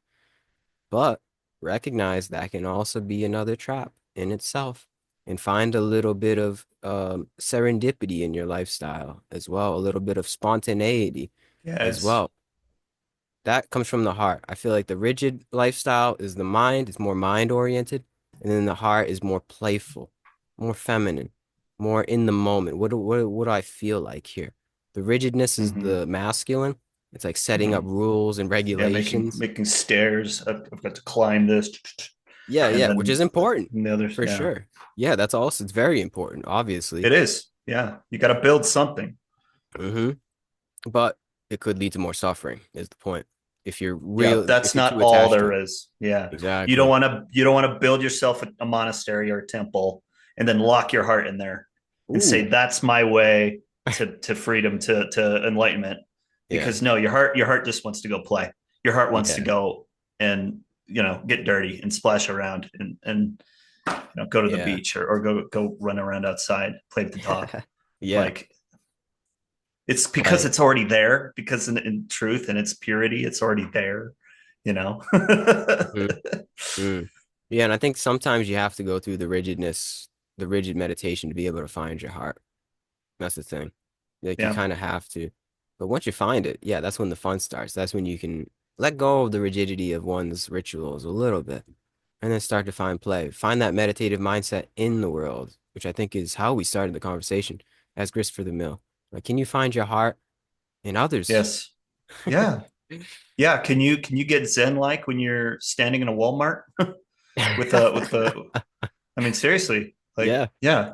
But recognize that can also be another trap in itself. And find a little bit of serendipity in your lifestyle as well, a little bit of spontaneity as Yes. well. That comes from the heart. I feel like the rigid lifestyle is the mind, it's more mind oriented, and then the heart is more playful, more feminine, more in the moment. What do I feel like here? The rigidness is Mm-hmm, the masculine. It's like setting mm-hmm. up rules and Yeah, making regulations. making stairs. I've got to climb this, Yeah, and yeah, which is then important the others. for Yeah, sure. Yeah, that's also it's very important, obviously. it is. Yeah, you got to build something. hmm But it could lead to more suffering, is the point. Yeah, that's If you're not too all attached to there it. is. Yeah. Exactly. You don't want to build yourself a monastery or a temple and then lock your heart in there and say Ooh, that's my way to freedom, to enlightenment. yeah, Because no, your heart just wants to go play. Your heart wants to yeah, go and get dirty and splash around and go to the yeah. beach or go run around outside, play with the dog. Yeah, Like it's because play. it's already there, because in truth and its purity, it's already there, you know? hmm Mm. Yeah, and I think sometimes you have to go through the rigid meditation to be able to find your heart. That's the thing. Like you Yeah. kind of have to. But once you find it, yeah, that's when the fun starts. That's when you can let go of the rigidity of one's rituals a little bit and then start to find play. Find that meditative mindset in the world, which I think is how we started the conversation as grist for the mill. Like, can you find your heart in others? Yes. Yeah. Yeah. Can you get Zen like when you're standing in a Walmart with the I mean seriously, like Yeah, yeah,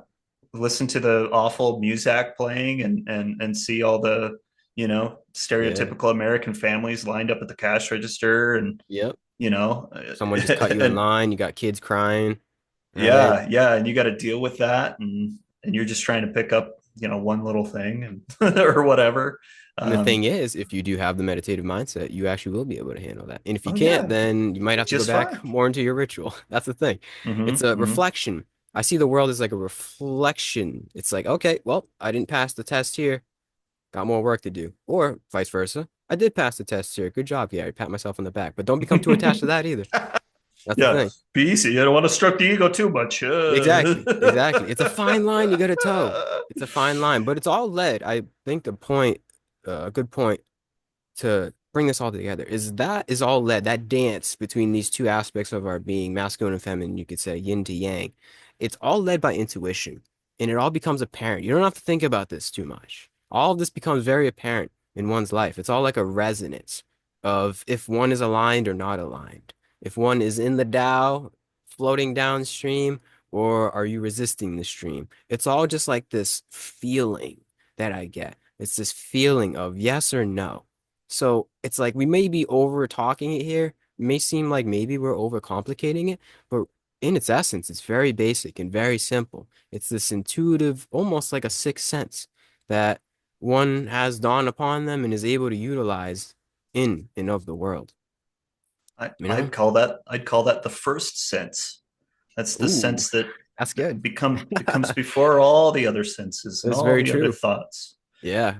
listen to the awful Muzak playing and see all the, yeah, stereotypical American families lined up at the cash register and yep. you know Someone just cut you in and line, you got kids crying, right? yeah, yeah, and you got to deal with that, and you're just trying to pick up, one little thing and or whatever. And the thing Um, is, if you do have the meditative mindset, you actually will be able to handle that. And if you oh can't, yeah, then you might have to go just back fine. more into your ritual. That's the thing. It's Mm-hmm, a mm-hmm. reflection. I see the world as like a reflection. It's like, okay, well, I didn't pass the test here. Got more work to do. Or vice versa. I did pass the test here. Good job, Gary. Pat myself on the back. But don't become too attached to that either. That's the Yeah, thing. be easy. You don't want to stroke the ego too much. Exactly. Exactly. It's a fine line you got to toe. It's a fine line, but it's all led. I think a good point to bring this all together is all led that dance between these two aspects of our being, masculine and feminine, you could say yin to yang. It's all led by intuition, and it all becomes apparent. You don't have to think about this too much. All of this becomes very apparent in one's life. It's all like a resonance of if one is aligned or not aligned. If one is in the Tao, floating downstream, or are you resisting the stream? It's all just like this feeling that I get. It's this feeling of yes or no. So it's like we may be over talking it here. It may seem like maybe we're overcomplicating it, but in its essence, it's very basic and very simple. It's this intuitive, almost like a sixth sense that one has dawned upon them and is able to utilize in and of the world. You know? I'd call that the first sense. That's the Ooh, sense that that's good. becomes before all the other senses and That's all very the other true. thoughts. Yeah,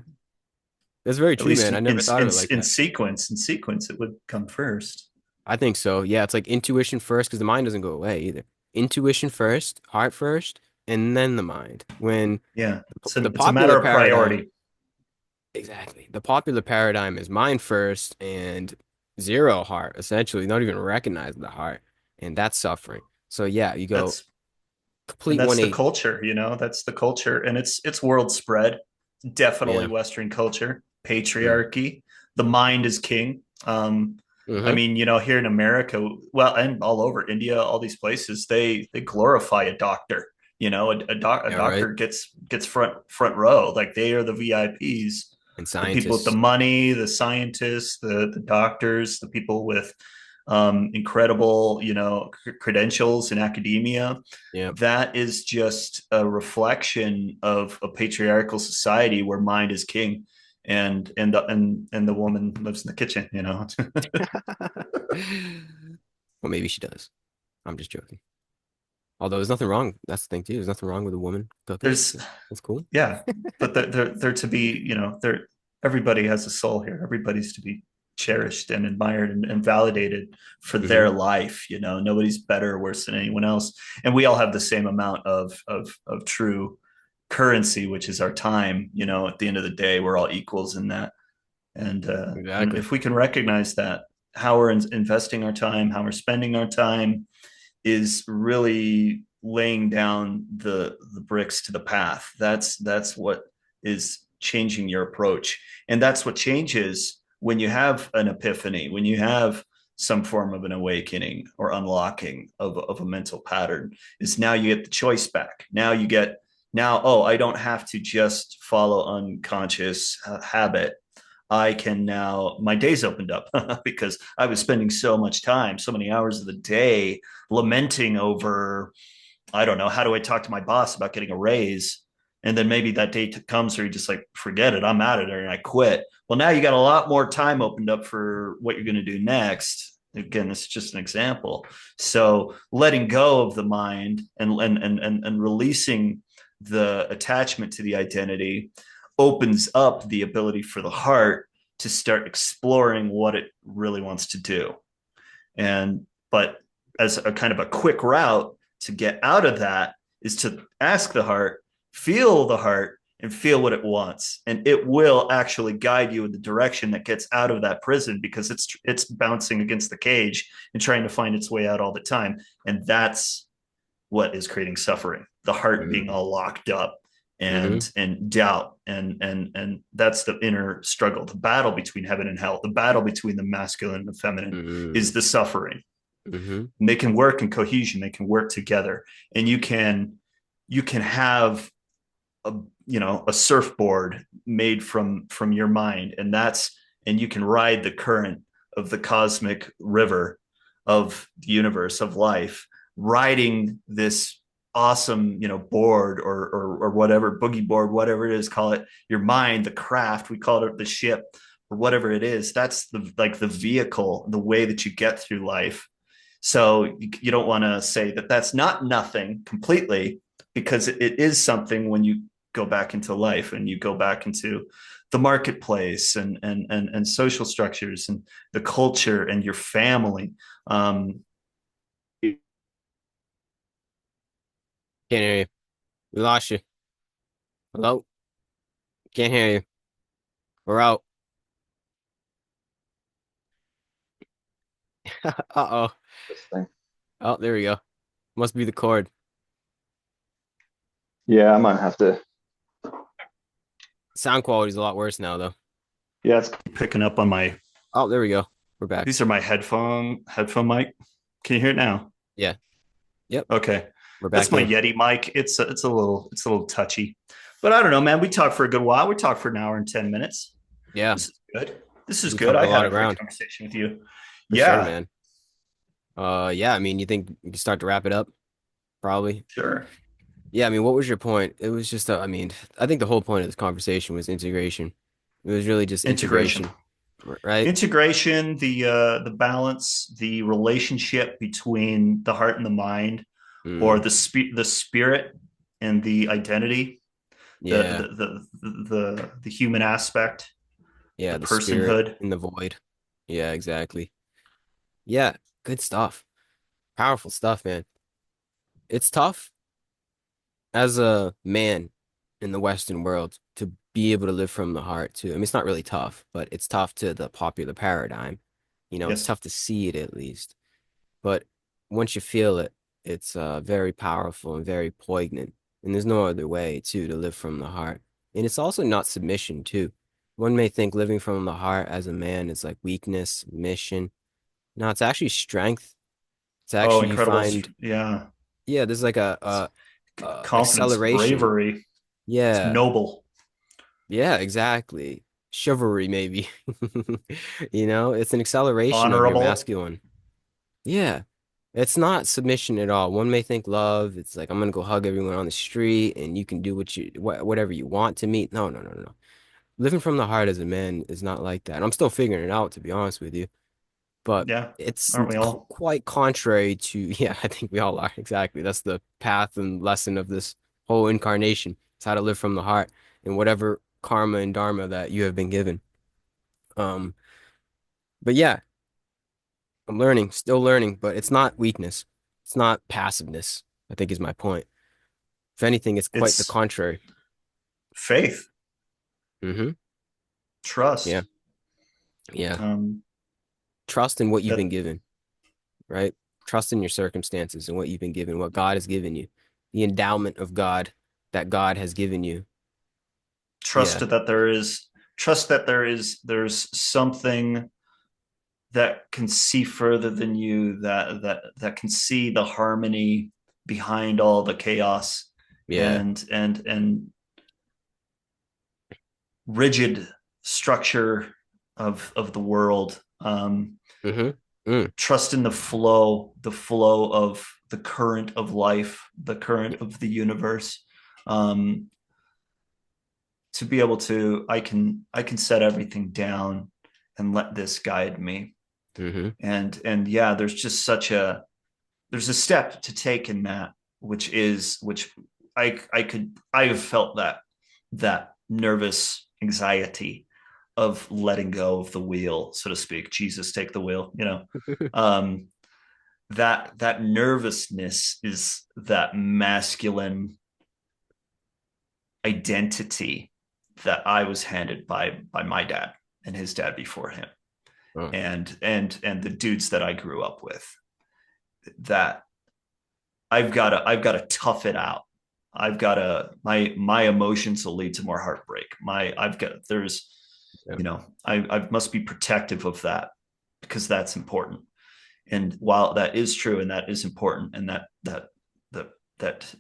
that's very At true, least man. I never thought of it like in that. sequence. In sequence, it would come first. I think so. Yeah, it's like intuition first because the mind doesn't go away either. Intuition first, heart first, and then the mind. When Yeah, the it's a matter popular of paradigm, priority. exactly. The popular paradigm is mind first and zero heart, essentially, not even recognizing the heart. And that's suffering. So yeah, you go That's complete that's the 180. culture. That's the culture, and it's world spread. definitely Yeah. Western culture, Mm. patriarchy. The mind is king. I Mm-hmm. mean, here in America, well, and all over India, all these places, they glorify a doctor. A Yeah, right. doctor gets front row, like they are the VIPs, And the people with the scientists. money, the scientists, the doctors, the people with incredible, credentials in academia. Yeah. That is just a reflection of a patriarchal society where mind is king, and the woman lives in the kitchen. Well, maybe she does. I'm just joking. Although there's nothing wrong. That's the thing too. There's nothing wrong with a woman cooking. There's That's cool. Yeah, but they're to be, they're everybody has a soul here. Everybody's to be cherished and admired and validated for Mm-hmm. their life. Nobody's better or worse than anyone else, and we all have the same amount of true currency, which is our time. At the end of the day, we're all equals in that. And Exactly. if we can recognize that, how we're investing our time, how we're spending our time, is really laying down the bricks to the path. That's what is changing your approach, and that's what changes when you have an epiphany, when you have some form of an awakening or unlocking of a mental pattern. Is now you get the choice back. Now, oh, I don't have to just follow unconscious habit. I can now, my day's opened up because I was spending so much time, so many hours of the day lamenting over, I don't know, how do I talk to my boss about getting a raise? And then maybe that day comes where you just like, forget it, I'm out of there and I quit. Well, now you got a lot more time opened up for what you're going to do next. Again, this is just an example. So letting go of the mind and releasing the attachment to the identity opens up the ability for the heart to start exploring what it really wants to do. But as a kind of a quick route to get out of that is to ask the heart, and feel what it wants, and it will actually guide you in the direction that gets out of that prison, because it's bouncing against the cage and trying to find its way out all the time, and that's what is creating suffering. The heart being Mm-hmm. all locked up Mm-hmm. and doubt, and that's the inner struggle, the battle between heaven and hell, the battle between the masculine and the feminine Mm-hmm. is the suffering. Mm-hmm. And they can work in cohesion, they can work together, and you can have a a surfboard made from your mind, and you can ride the current of the cosmic river of the universe of life, riding this awesome board, or whatever, boogie board, whatever it is, call it your mind, the craft, we call it the ship, or whatever it is. That's the vehicle, the way that you get through life. So you don't want to say that that's not nothing completely, because it is something when you go back into life and you go back into the marketplace and social structures and the culture and your family. Can't hear you. We lost you. Hello? Can't hear you. We're out. Uh-oh. This thing. Oh, there we go. Must be the cord. Yeah, I might have to. Sound quality's a lot worse now, though. Yeah, it's Picking up on my Oh, there we go. We're back. these are my headphone mic. Can you hear it now? Yeah. Yep. Okay. We're That's back my in. Yeti mic. It's a little touchy. But I don't know, man. We talked for a good while. We talked for an hour and 10 minutes. Yeah. This is good. This is We good. covered I a had lot a of great ground. conversation with you. For sure, Yeah, man. Yeah, I mean, you think we can start to wrap it up? Probably. sure. Yeah, I mean, what was your point? It was just, I mean, I think the whole point of this conversation was integration. It was really just Integration. integration, right? Integration, the balance, the relationship between the heart and the mind, or Mm, the spirit and the identity, the yeah. the human aspect, the Yeah, the spirit personhood. in the void. Yeah, exactly. Yeah, good stuff. Powerful stuff, man. It's tough as a man in the Western world to be able to live from the heart too. I mean, it's not really tough, but it's tough to the popular paradigm. It's Yes. tough to see it at least. But once you feel it, it's very powerful and very poignant. And there's no other way too to live from the heart. And it's also not submission too. One may think living from the heart as a man is like weakness, mission. No, it's actually strength. It's Oh, actually you incredible. find, Yeah. yeah, there's like It's a confidence, acceleration. bravery. It's Yeah, noble. yeah, exactly. Chivalry, maybe. You know, it's an acceleration of your Honorable. masculine. Yeah. It's not submission at all. One may think love, it's like I'm gonna go hug everyone on the street and you can do whatever you want to me. No, no, no, no. Living from the heart as a man is not like that. And I'm still figuring it out, to be honest with you. But Yeah. it's Aren't we all? quite contrary to, yeah, I think we all are. Exactly. That's the path and lesson of this whole incarnation. It's how to live from the heart and whatever karma and dharma that you have been given. Um, but yeah, I'm learning, still learning, but it's not weakness. It's not passiveness, I think is my point. If anything, it's quite the It's contrary. faith, Hmm. Yeah, trust. yeah. Um, Trust in what you've been that given, right? Trust in your circumstances and what you've been given, what God has given you, the endowment of God that God has given you. trust Yeah. that there is trust that there's something that can see further than you, that can see the harmony behind all the chaos Yeah. and rigid structure of the world. Hmm. Mm. Trust in the flow of the current of life, the current of the universe. Um, to be able to, I can set everything down and let this guide me. Hmm. And yeah, there's a step to take in that, which I have felt that nervous anxiety of letting go of the wheel, so to speak. Jesus, take the wheel. Um, that nervousness is that masculine identity that I was handed by my dad and his dad before him, Oh. and the dudes that I grew up with. That I've got to tough it out. I've got to my emotions will lead to more heartbreak. My I've got there's Yeah. I must be protective of that because that's important. And while that is true and that is important, and that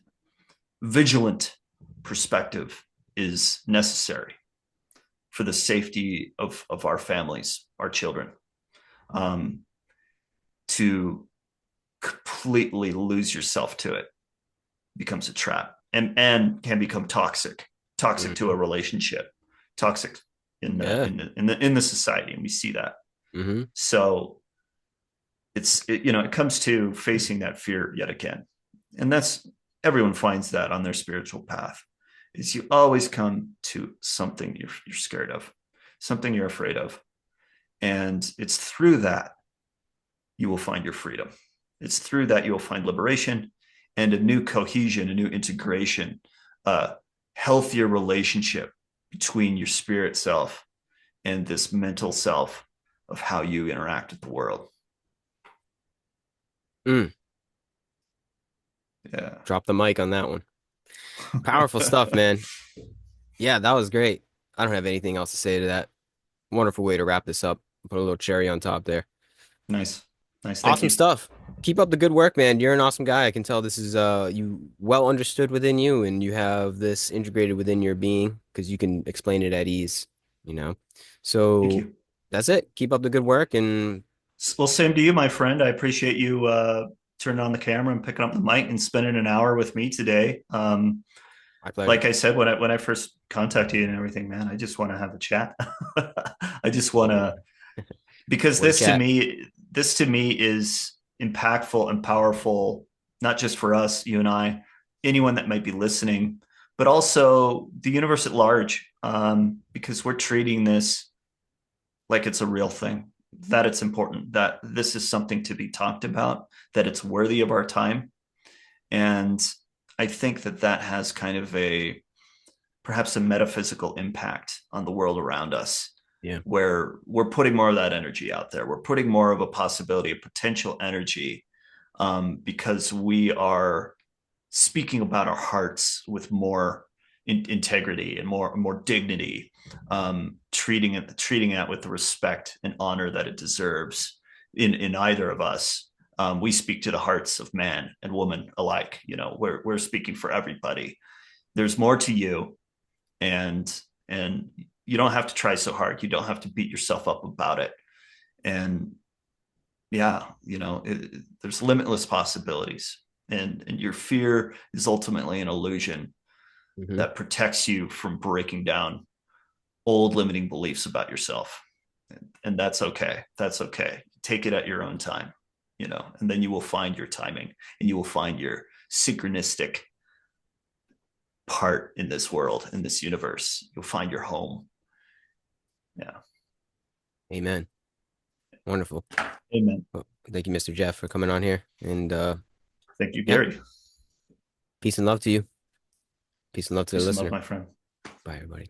vigilant perspective is necessary for the safety of our families, our children, um, to completely lose yourself to it becomes a trap and can become toxic to Hmm. a relationship, toxic in the Yeah. in the society, and we see that. Hmm. So it comes to facing that fear yet again, and that's everyone finds that on their spiritual path. Is you always come to something you're scared of, something you're afraid of, and it's through that you will find your freedom. It's through that you will find liberation and a new cohesion, a new integration, a healthier relationship between your spirit self and this mental self of how you interact with the world. Mm. Yeah. Drop the mic on that one. Powerful stuff, man. Yeah, that was great. I don't have anything else to say to that. Wonderful way to wrap this up. Put a little cherry on top there. Nice. Nice. Thank Awesome you. stuff. Keep up the good work, man. You're an awesome guy. I can tell this is you well understood within you and you have this integrated within your being because you can explain it at ease, you know. Thank So you. that's it. Keep up the good work and Well, same to you, my friend. I appreciate you turning on the camera and picking up the mic and spending an hour with me today. my pleasure. Like I said, when I first contacted you and everything, man, I just want to have a chat. I just want What to, because what a chat. this to me is impactful and powerful, not just for us, you and I, anyone that might be listening, but also the universe at large, because we're treating this like it's a real thing, that it's important, that this is something to be talked about, that it's worthy of our time. And I think that has kind of a perhaps a metaphysical impact on the world around us, Yeah. where we're putting more of that energy out there. We're putting more of a possibility, a potential energy, because we are speaking about our hearts with more integrity and more dignity, treating it with the respect and honor that it deserves in either of us. We speak to the hearts of man and woman alike. We're speaking for everybody. There's more to you, and you don't have to try so hard. You don't have to beat yourself up about it. And yeah, there's limitless possibilities, and your fear is ultimately an illusion Hmm. that protects you from breaking down old limiting beliefs about yourself. And that's okay. That's okay. Take it at your own time, and then you will find your timing, and you will find your synchronistic part in this world, in this universe. You'll find your home. Yeah. Amen. Wonderful. Amen. Well, thank you, Mr. Jeff, for coming on here. And Thank you, yeah, Gary. peace and love to you. Peace and love to the Peace and love, listener. my friend. Bye, everybody.